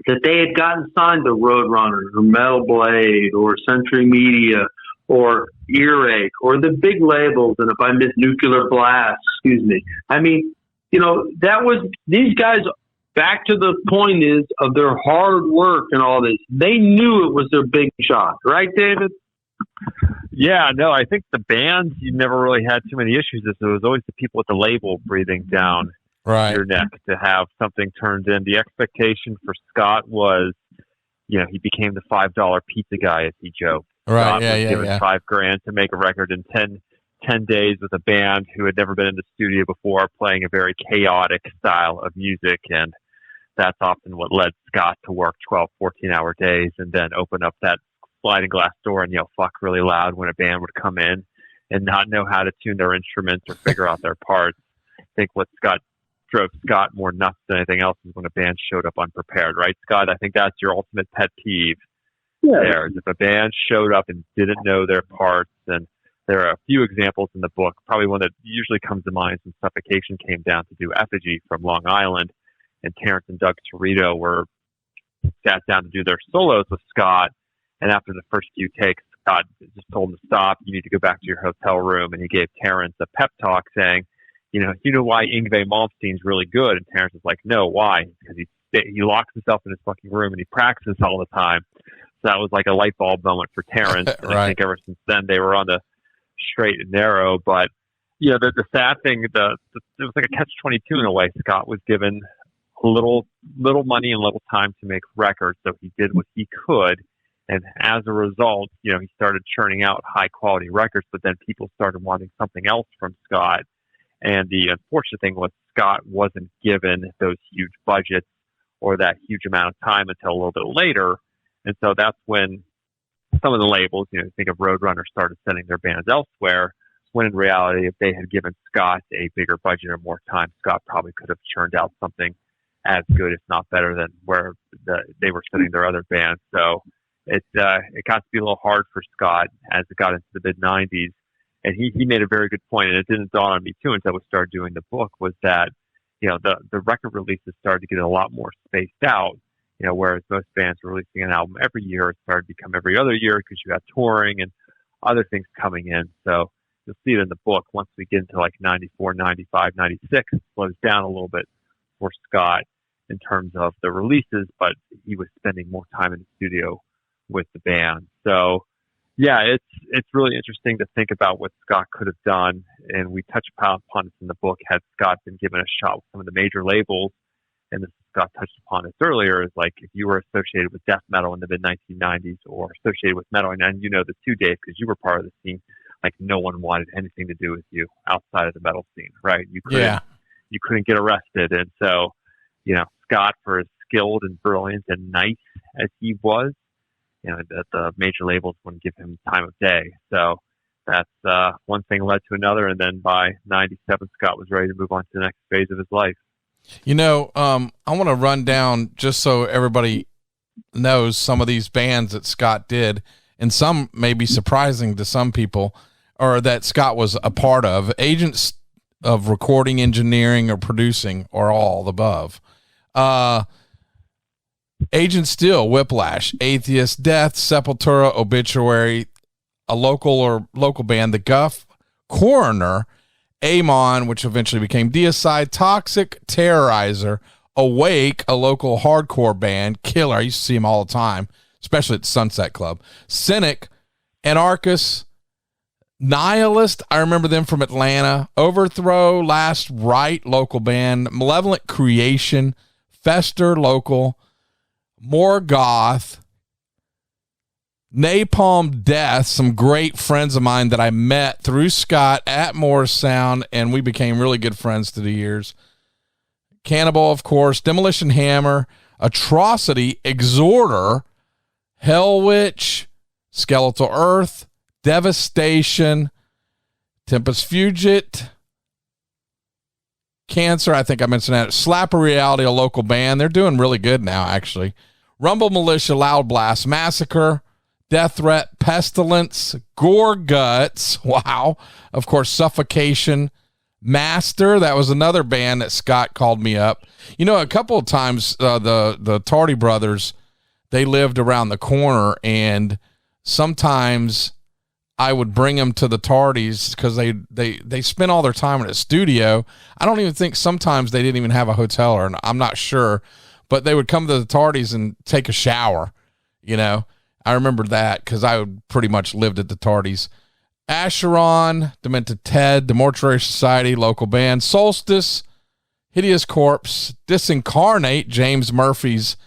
that they had gotten signed to Roadrunner or Metal Blade or Century Media or Earache or the big labels. And if I missed Nuclear Blast, excuse me. I mean, that was these guys. Back to the point is of their hard work and all this. They knew it was their big shot, right, David? Yeah, no, I think the bands, you never really had too many issues. It was always the people at the label breathing down your neck to have something turned in. The expectation for Scott was, he became the $5 pizza guy, as he joked. Right, Scott was given $5,000 to make a record in 10 days with a band who had never been in the studio before, playing a very chaotic style of music. And that's often what led Scott to work 12, 14-hour days and then open up that sliding glass door and yell "fuck" really loud when a band would come in and not know how to tune their instruments or figure out their parts. I think what drove Scott more nuts than anything else is when a band showed up unprepared, right, Scott? I think that's your ultimate pet peeve. Yeah. There, if a band showed up and didn't know their parts, and there are a few examples in the book. Probably one that usually comes to mind when Suffocation came down to do Effigy from Long Island, and Terrence and Doug Torito were sat down to do their solos with Scott, and after the first few takes, Scott just told him to stop. You need to go back to your hotel room, and he gave Terrence a pep talk saying, you know why Yngwie Malmsteen's really good? And Terrence was like, no, why? Because he locks himself in his fucking room and he practices all the time. So that was like a light bulb moment for Terrence. And Right. I think ever since then they were on the straight and narrow. But the sad thing, it was like a catch-22 in a way. Scott was given little money and little time to make records, so he did what he could. And as a result, he started churning out high-quality records. But then people started wanting something else from Scott. And the unfortunate thing was Scott wasn't given those huge budgets or that huge amount of time until a little bit later. And so that's when some of the labels, think of Roadrunner, started sending their bands elsewhere, when in reality, if they had given Scott a bigger budget or more time, Scott probably could have churned out something as good, if not better, than where they were sending their other bands. So it got to be a little hard for Scott as it got into the mid-'90s. And he made a very good point, and it didn't dawn on me too until we started doing the book, was that, the record releases started to get a lot more spaced out, whereas most bands were releasing an album every year. It started to become every other year because you got touring and other things coming in. So you'll see it in the book. Once we get into like 94, 95, 96, it slows down a little bit for Scott in terms of the releases, but he was spending more time in the studio with the band. So yeah, it's really interesting to think about what Scott could have done, and we touch upon it in the book. Had Scott been given a shot with some of the major labels, and this Scott touched upon this earlier, is like if you were associated with death metal in the mid-1990s or associated with metal, and you know this too, Dave, because you were part of the scene, like no one wanted anything to do with you outside of the metal scene, right? You couldn't get arrested, and so Scott, for as skilled and brilliant and nice as he was, that the major labels wouldn't give him time of day. So that's one thing led to another, and then by 97, Scott was ready to move on to the next phase of his life. I want to run down, just so everybody knows, some of these bands that Scott did, and some may be surprising to some people, or that Scott was a part of. Agents of recording, engineering, or producing, or all the above. Agent Steel, Whiplash, Atheist, Death, Sepultura, Obituary, a local band, The Guff, Coroner, Amon, which eventually became Deicide, Toxic, Terrorizer, Awake, a local hardcore band, Killer, I used to see him all the time, especially at Sunset Club, Cynic, Anarchist, Nihilist, I remember them from Atlanta, Overthrow, Last Right, local band, Malevolent Creation, Fester, local, Morgoth, Napalm Death, some great friends of mine that I met through Scott at Morris Sound, and we became really good friends through the years. Cannibal, of course, Demolition Hammer, Atrocity, Exhorter, Hellwitch, Skeletal Earth, Devastation, Tempest Fugit, Cancer, I think I mentioned that. Slapper Reality, a local band. They're doing really good now, actually. Rumble Militia, Loud Blast, Massacre, Death Threat, Pestilence, Gore Guts, wow. Of course, Suffocation, Master, that was another band that Scott called me up. A couple of times, the Tardy brothers, they lived around the corner, and sometimes I would bring them to the Tardys because they spent all their time in a studio. I don't even think sometimes they didn't even have a hotel, or I'm not sure, but they would come to the Tardys and take a shower. I remember that because I would pretty much lived at the Tardys. Acheron, Demented Ted, The Mortuary Society, local band, Solstice, Hideous Corpse, Disincarnate, James Murphy's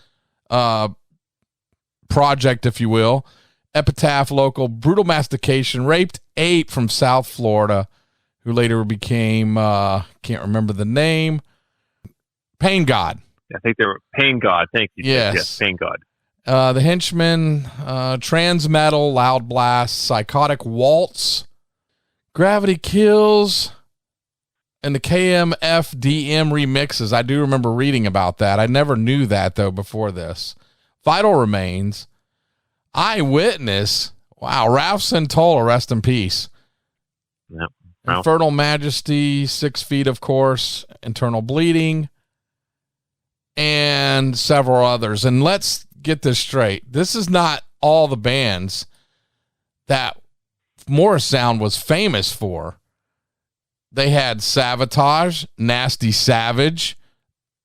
project, if you will. Epitaph, local, Brutal Mastication, Raped Ape from South Florida, who later became, can't remember the name, Pain God. I think they were Pain God. Thank you. Yes. Yes, Pain God. The Henchmen, Trans Metal, Loud Blast, Psychotic Waltz, Gravity Kills, and the KMFDM remixes. I do remember reading about that. I never knew that, though, before this. Vital Remains, Eyewitness. Wow, Ralph Santola, rest in peace. Yep. Infernal Majesty, 6 Feet, of course, Internal Bleeding, and several others. And let's get this straight. This is not all the bands that Morrisound was famous for. They had Savatage, Nasty Savage,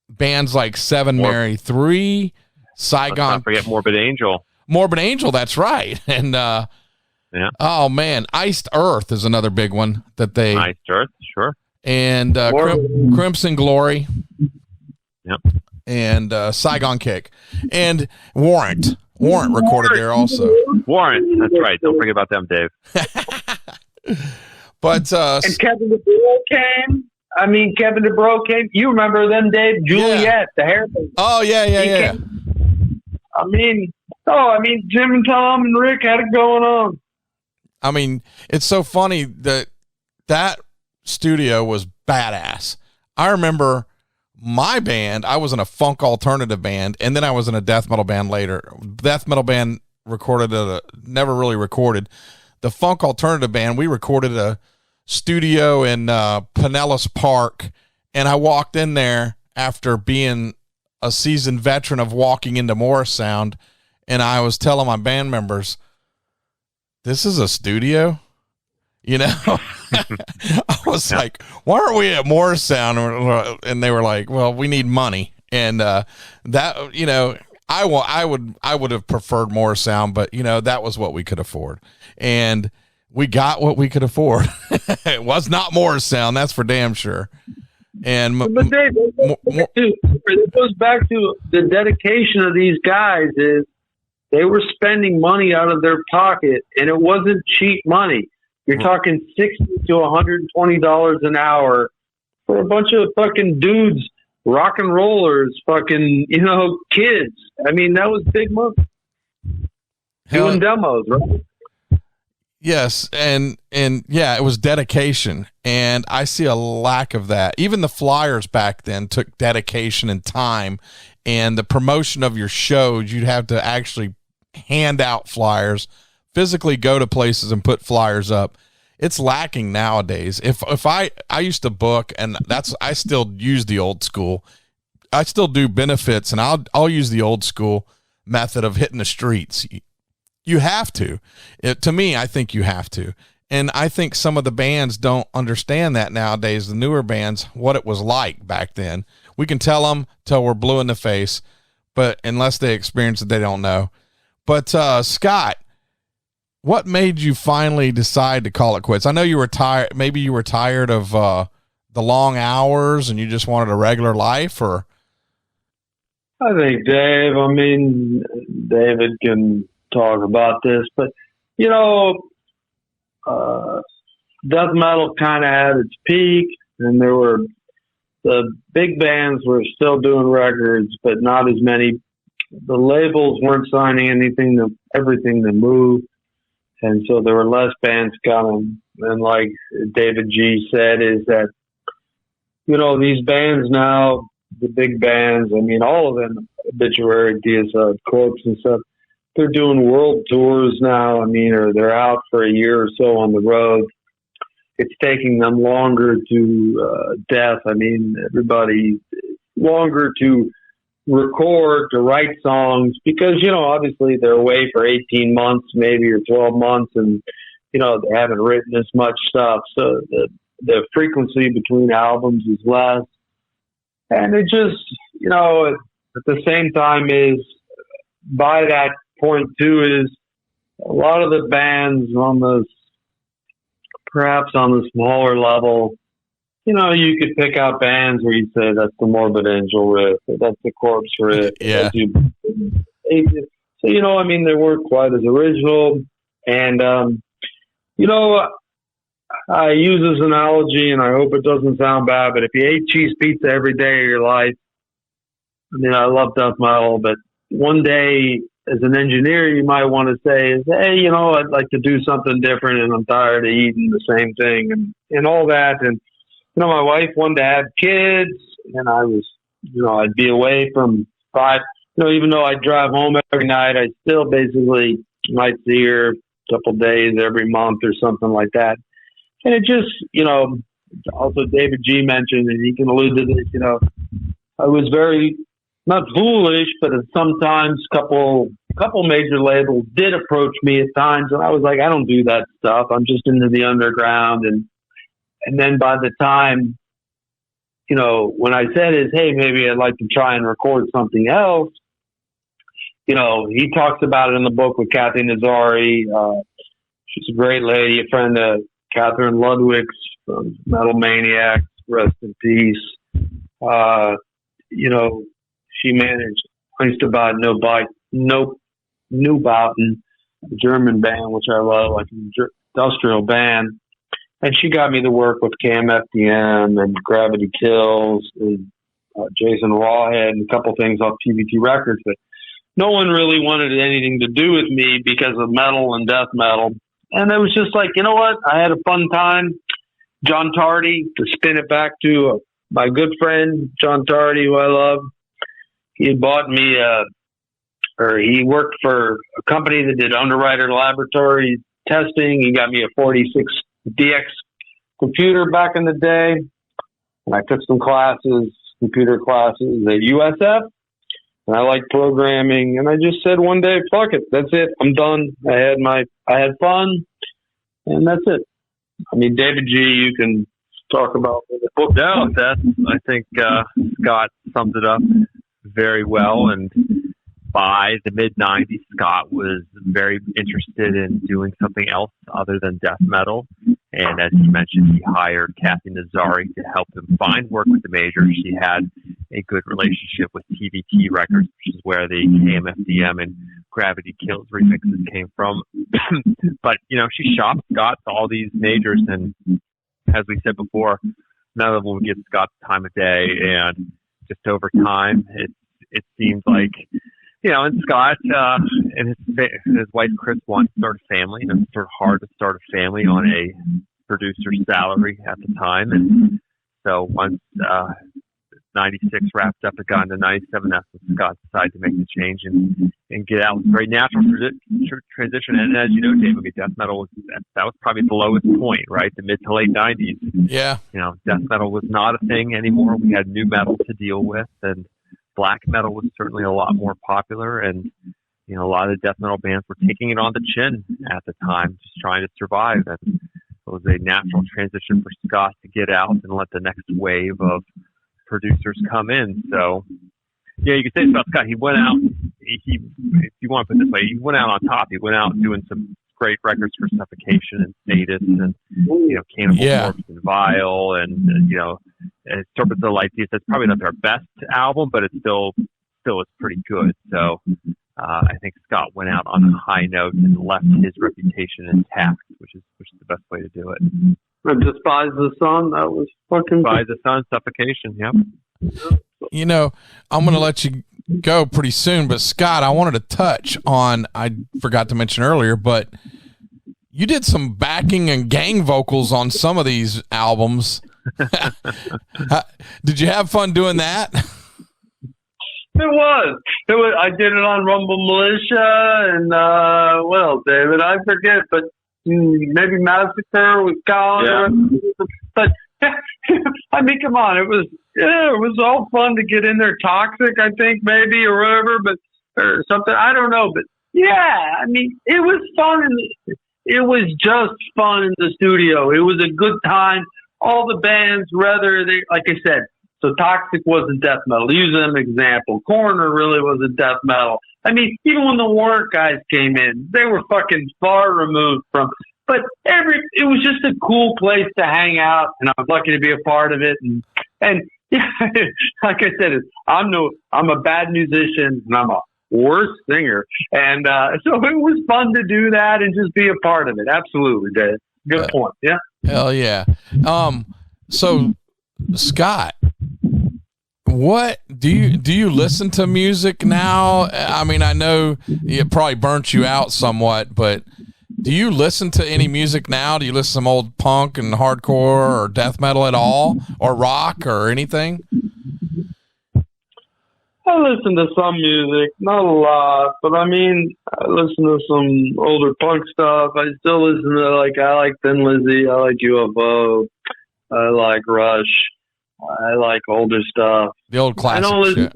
bands like Seven Mary 3, Saigon. Let's not forget Morbid Angel. Morbid Angel, that's right. And yeah. Oh man, Iced Earth is another big one that they. Iced Earth, sure. And Crimson Glory. Yep. And Saigon Kick, and Warrant recorded there also. Warrant, that's right. Don't forget about them, Dave. But and Kevin DeBro came. I mean, Kevin DeBro came. You remember them, Dave? Juliet, the haircut. Oh yeah. Came. I mean, Jim and Tom and Rick had it going on. I mean, it's so funny that studio was badass. I remember my band, I was in a funk alternative band, and then I was in a death metal band later. Death metal band never really recorded. The funk alternative band, we recorded a studio in Pinellas Park, and I walked in there after being a seasoned veteran of walking into Morrisound, and I was telling my band members, this is a studio? You know? I was like, why aren't we at Morrisound? And they were like, well, we need money. And that, you know, I would have preferred Morrisound, but, you know, that was what we could afford. And we got what we could afford. It was not Morrisound, that's for damn sure. And but Dave, it goes back to the dedication of these guys. Is they were spending money out of their pocket, and it wasn't cheap money. You're talking $60 to $120 an hour for a bunch of fucking dudes, rock and rollers, fucking, you know, kids. I mean, that was big money. Doing demos, right? Yes, and yeah, it was dedication, and I see a lack of that. Even the flyers back then took dedication and time, and the promotion of your shows, you'd have to actually hand out flyers, physically go to places and put flyers up. It's lacking nowadays. If I used to book, and I still use the old school. I still do benefits, and I'll use the old school method of hitting the streets. You have to. To me, I think you have to. And I think some of the bands don't understand that nowadays, the newer bands, what it was like back then. We can tell them till we're blue in the face, but unless they experience it, they don't know. But Scott, what made you finally decide to call it quits? I know you were tired. Maybe you were tired of the long hours and you just wanted a regular life, or? I think David can talk about this, but you know, death metal kind of had its peak, and the big bands were still doing records, but not as many. The labels weren't signing everything that moved, and so there were less bands coming. And like David G said, is that, you know, these bands now, the big bands, I mean, all of them, Obituary, Corpse and stuff, they're doing world tours now. I mean, or they're out for a year or so on the road. It's taking them longer to death. I mean, everybody longer to record, to write songs, because, you know, obviously they're away for 18 months, maybe, or 12 months, and, you know, they haven't written as much stuff. So the frequency between albums is less. And it just, you know, at the same time is, by that point too, is a lot of the bands perhaps on the smaller level, you know, you could pick out bands where you say that's the Morbid Angel riff, or that's the Corpse riff. Yeah. So, you know, I mean, they weren't quite as original. And, you know, I use this analogy, and I hope it doesn't sound bad, but if you ate cheese pizza every day of your life, I mean, I love death metal, but one day as an engineer, you might want to say is, hey, you know, I'd like to do something different, and I'm tired of eating the same thing and all that. And you know, my wife wanted to have kids, and I was, you know, I'd be away from 5. You know, even though I drive home every night, I still basically might see her a couple days every month or something like that. And it just, you know, also David G mentioned, and he can allude to this, you know, I was very, not foolish, but sometimes couple major labels did approach me at times, and I was like, I don't do that stuff. I'm just into the underground. And then by the time, you know, when I said is, hey, maybe I'd like to try and record something else, you know, he talks about it in the book with Kathy Nazari. She's a great lady, a friend of Catherine Ludwig's from Metal Maniacs, rest in peace. You know, she managed Neubauten, a German band, which I love, like an industrial band. And she got me to work with KMFDM and Gravity Kills and Jason Rawhead and a couple things off TBT Records. But no one really wanted anything to do with me because of metal and death metal. And it was just like, you know what? I had a fun time. John Tardy, to spin it back to my good friend, John Tardy, who I love, he had bought me, or he worked for a company that did Underwriter Laboratory testing. He got me a 46DX computer back in the day. And I took some classes, computer classes at USF. And I like programming. And I just said one day, fuck it, that's it. I'm done. I had fun. And that's it. I mean, David G., you can talk about the book. No, I think Scott summed it up very well. And by the mid-'90s, Scott was very interested in doing something else other than death metal. And as he mentioned, he hired Kathy Nazari to help him find work with the majors. She had a good relationship with TBT Records, which is where the KMFDM and Gravity Kills remixes came from. But, you know, she shopped Scott to all these majors. And as we said before, none of them would give Scott the time of day. And just over time, it seems like, you know, and Scott and his wife Chris wanted to start a family, and it's sort of hard to start a family on a producer's salary at the time. And so once 96 wrapped up, it got into 97. That's when Scott decided to make the change and get out. It was a very natural transition. And as you know, Dave, I mean, death metal that was probably the lowest point, right? The mid to late 90s. Yeah. You know, death metal was not a thing anymore. We had new metal to deal with, and black metal was certainly a lot more popular, and you know, a lot of the death metal bands were taking it on the chin at the time, just trying to survive. And it was a natural transition for Scott to get out and let the next wave of producers come in. So, yeah, you could say about Scott. He went out. He, if you want to put it this way, he went out on top. He went out doing some great records for Suffocation and Sadist, and you know, Cannibal Corpse and Vile, and you know, Serpents of Light. That's probably not their best album, but it still is pretty good. So I think Scott went out on a high note and left his reputation intact, which is the best way to do it. Despise the Sun, that was fucking. Despise the Sun, Suffocation. Yep. You know, I'm going to let you go pretty soon, but Scott, I wanted to touch on, I forgot to mention earlier, but you did some backing and gang vocals on some of these albums. Did you have fun doing that? It was. I did it on Rumble Militia and what else, David? I forget, but maybe Massacre with Colin. Yeah. But I mean, come on, it was all fun to get in there. Toxic, I think, maybe, or whatever, or something. I don't know, but yeah, I mean, it was fun. It was just fun in the studio. It was a good time. All the bands, like I said, so Toxic wasn't death metal. Use an example. Coroner really wasn't death metal. I mean, even when the Warrant guys came in, they were fucking far removed from. But it was just a cool place to hang out, and I was lucky to be a part of it. And yeah, like I said, I'm a bad musician, and I'm a worse singer, and so it was fun to do that and just be a part of it. Absolutely, Dave. Good point. Yeah. Hell yeah. So Scott, What do you listen to music now? I mean, I know it probably burnt you out somewhat, but do you listen to any music now? Do you listen to some old punk and hardcore or death metal at all, or rock or anything? I listen to some music, not a lot, but I mean, I listen to some older punk stuff. I still listen to, I like Thin Lizzy, I like UFO, I like Rush, I like older stuff. The old classic shit.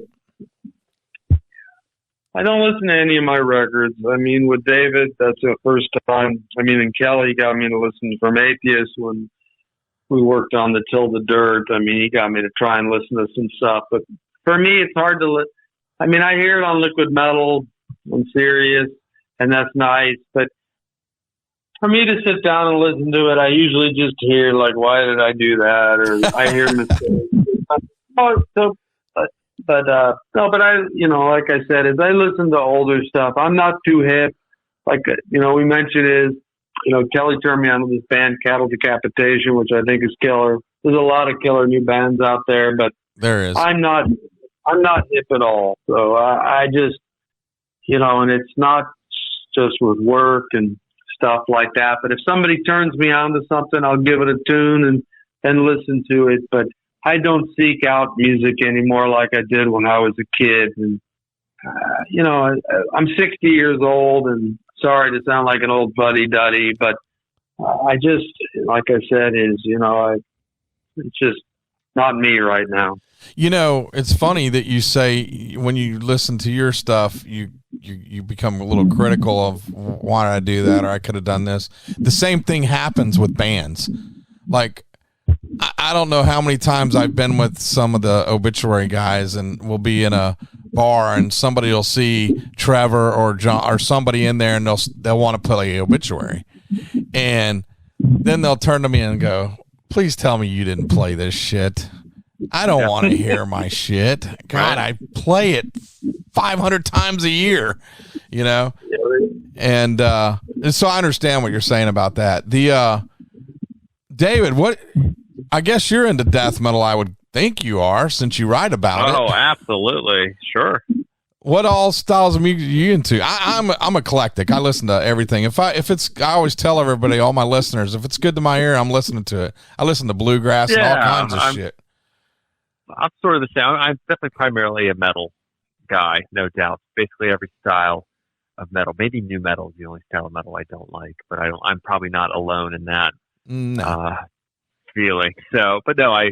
I don't listen to any of my records. I mean, with David, that's the first time. I mean, and Kelly got me to listen to Prometheus when we worked on the Till the Dirt. I mean, he got me to try and listen to some stuff. But for me, it's hard to I mean, I hear it on Liquid Metal and Sirius, and that's nice. But for me to sit down and listen to it, I usually just hear, why did I do that? Or I hear mistakes. But I, like I said, as I listen to older stuff, I'm not too hip. We mentioned Kelly turned me on to this band, Cattle Decapitation, which I think is killer. There's a lot of killer new bands out there, but there is. I'm not hip at all. So I just, and it's not just with work and stuff like that. But if somebody turns me on to something, I'll give it a tune and listen to it. But I don't seek out music anymore like I did when I was a kid. And, I'm 60 years old, and sorry to sound like an old fuddy-duddy, but I just, like I said, it's just not me right now. It's funny that you say when you listen to your stuff, you become a little critical of why did I do that, or I could have done this. The same thing happens with bands. I don't know how many times I've been with some of the obituary guys, and we'll be in a bar and somebody will see Trevor or John or somebody in there, and they'll want to play obituary, and then they'll turn to me and go, "Please tell me you didn't play this shit. I don't want to hear my shit. God, I play it 500 times a year, And so I understand what you're saying about that. David, I guess you're into death metal. I would think you are, since you write about it. Oh, absolutely. Sure. What all styles of music are you into? I'm eclectic. I listen to everything. I always tell everybody, all my listeners, if it's good to my ear, I'm listening to it. I listen to bluegrass and all kinds of shit. I'm sort of the same. I'm definitely primarily a metal guy, no doubt. Basically every style of metal. Maybe new metal is the only style of metal I don't like, but I'm probably not alone in that feeling. So, but no, I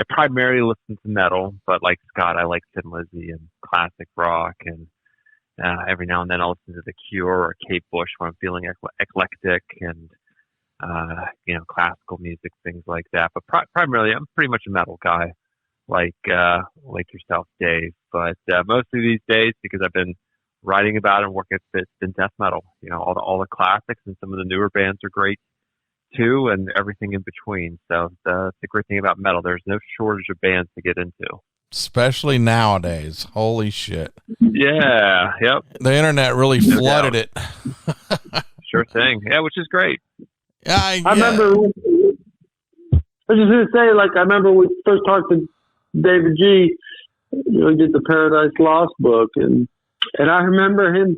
primarily listen to metal, but like Scott, I like Thin Lizzy and classic rock, and every now and then I'll listen to The Cure or Kate Bush when I'm feeling eclectic, and classical music, things like that. But primarily, I'm pretty much a metal guy, like yourself, Dave. But mostly these days, because I've been writing about it and working at it, it's been death metal. All the classics, and some of the newer bands are great too, and everything in between. So the great thing about metal, there's no shortage of bands to get into, especially nowadays. Holy shit. Yeah. Yep. The internet really flooded it. Sure thing. Yeah, which is great. I remember, I was just going to say, I remember when we first talked to David G, he did the Paradise Lost book, and I remember him,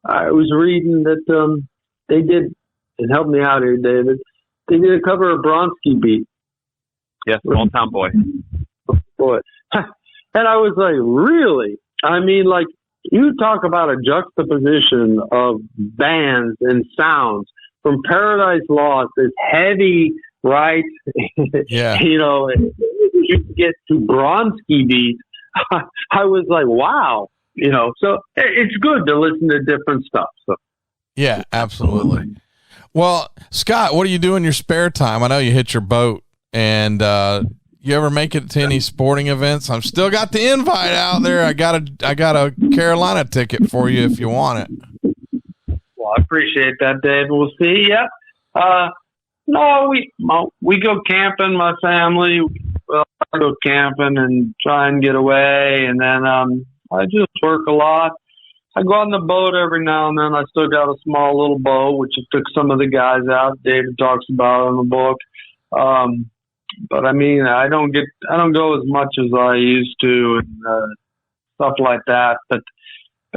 I was reading that they did, and help me out here, David, they did a cover of Bronski Beat. Yes, Small Town Boy. Boy. And I was like, really? I mean, you talk about a juxtaposition of bands and sounds. From Paradise Lost, it's heavy, right? Yeah. You get to Bronski Beat, I was like, wow. So it's good to listen to different stuff. So. Yeah, absolutely. Well, Scott, what do you do in your spare time? I know you hit your boat, and you ever make it to any sporting events? I've still got the invite out there. I got a Carolina ticket for you if you want it. Well, I appreciate that, Dave. We'll see. Yeah. No, we go camping. My family, I go camping and try and get away, and then I just work a lot. I go on the boat every now and then. I still got a small little boat, which I took some of the guys out. David talks about in the book. but I mean, I don't go as much as I used to, and stuff like that. But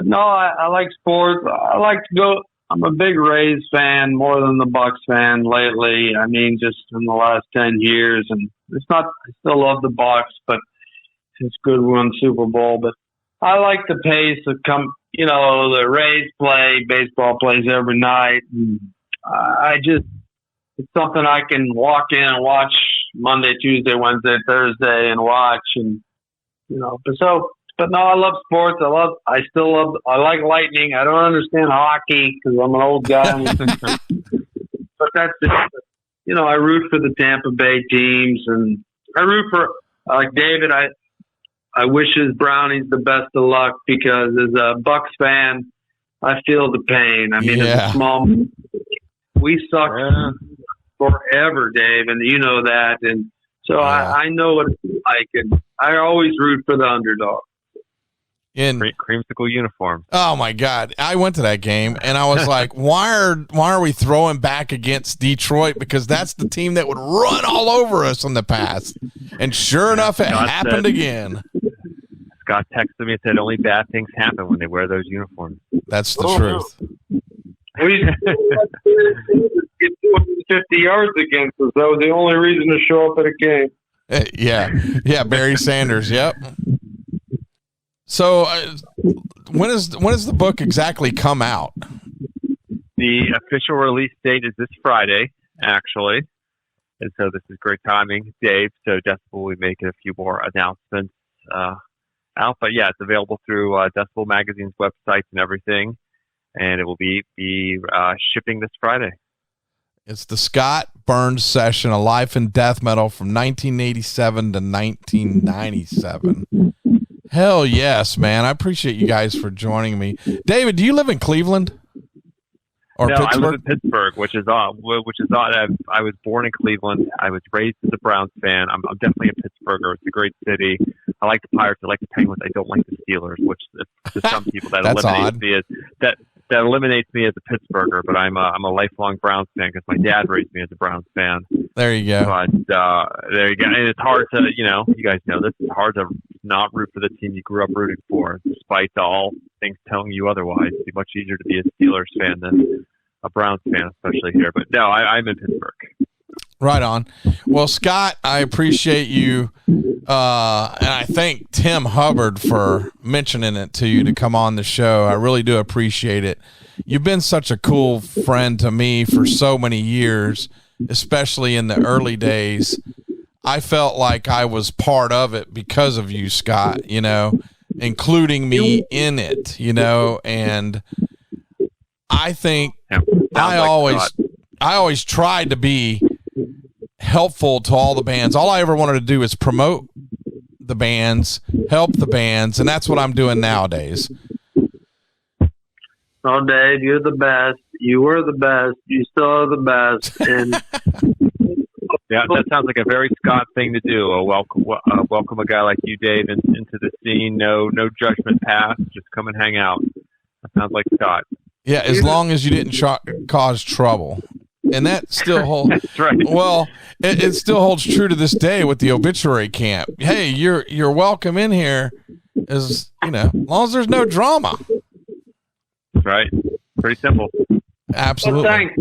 no, I like sports. I like to go. I'm a big Rays fan more than the Bucks fan lately. I mean, just in the last 10 years, and it's not. I still love the Bucks, but it's good we won Super Bowl. But I like the pace of the Rays play, baseball plays every night. And it's something I can walk in and watch Monday, Tuesday, Wednesday, Thursday and watch. And, but no, I love sports. I like lightning. I don't understand hockey because I'm an old guy. But that's it. I root for the Tampa Bay teams, and I root for, like David, I wish his Brownies the best of luck because as a Bucks fan, I feel the pain. I mean, As a small, we sucked forever, Dave, and you know that. And so I know what it's like, and I always root for the underdog. In creamsicle uniform. Oh my God. I went to that game and I was like, why are we throwing back against Detroit? Because that's the team that would run all over us in the past. And sure enough, it happened again. Scott texted me and said only bad things happen when they wear those uniforms. That's the truth. We get 250 yards against us. That was the only reason to show up at a game. Yeah, Barry Sanders. Yep. So, when is the book exactly come out? The official release date is this Friday, actually, and so this is great timing, Dave. So definitely we'll be making a few more announcements out. But yeah, it's available through Decibal Magazine's websites and everything, and it will be shipping this Friday. It's the Scott Burns Session: A Life in Death Metal from 1987 to 1997. Hell yes, man. I appreciate you guys for joining me. David, do you live in Cleveland? No, Pittsburgh? I live in Pittsburgh, which is odd. I was born in Cleveland. I was raised as a Browns fan. I'm definitely a Pittsburgher. It's a great city. I like the Pirates. I like the Penguins. I don't like the Steelers, which to some people that eliminates me as a Pittsburgher. But I'm a lifelong Browns fan because my dad raised me as a Browns fan. There you go. But there you go. And it's hard to, you guys know this. It's hard to not root for the team you grew up rooting for, despite all things telling you otherwise. It'd be much easier to be a Steelers fan than a Browns fan, especially here. But no, I'm in Pittsburgh. Right on. Well, Scott, I appreciate you, and I thank Tim Hubbard for mentioning it to you to come on the show. I really do appreciate it. You've been such a cool friend to me for so many years, especially in the early days. I felt like I was part of it because of you, Scott, including me in it, and I think I always tried to be helpful to all the bands. All I ever wanted to do is promote the bands, help the bands, and that's what I'm doing nowadays. Oh, Dave, you're the best. You were the best. You still are the best. And yeah, that sounds like a very Scott thing to do. Welcome a guy like you, Dave, into the scene. No judgment passed. Just come and hang out. That sounds like Scott. Yeah, as long as you didn't cause trouble. And that still holds. That's right. Well, it still holds true to this day with the obituary camp. Hey, you're welcome in here, as long as there's no drama. That's right. Pretty simple. Absolutely. Well, thanks.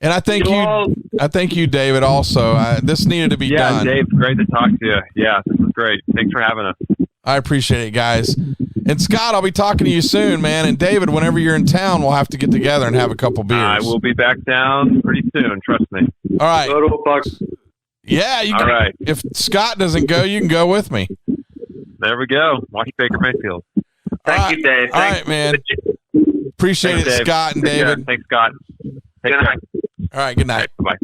And I thank you, David. Also, this needed to be done. Yeah, Dave, great to talk to you. Yeah, this is great. Thanks for having us. I appreciate it, guys. And Scott, I'll be talking to you soon, man. And David, whenever you're in town, we'll have to get together and have a couple beers. I will be back down pretty soon. Trust me. All right. Go to a Bucks. Yeah, you all right. If Scott doesn't go, you can go with me. There we go. Watch Baker Mayfield. Thank you, Dave. All right, man. Appreciate it, Dave. Scott and David. Thanks, Scott. Take care. Good night. All right, good night. Bye.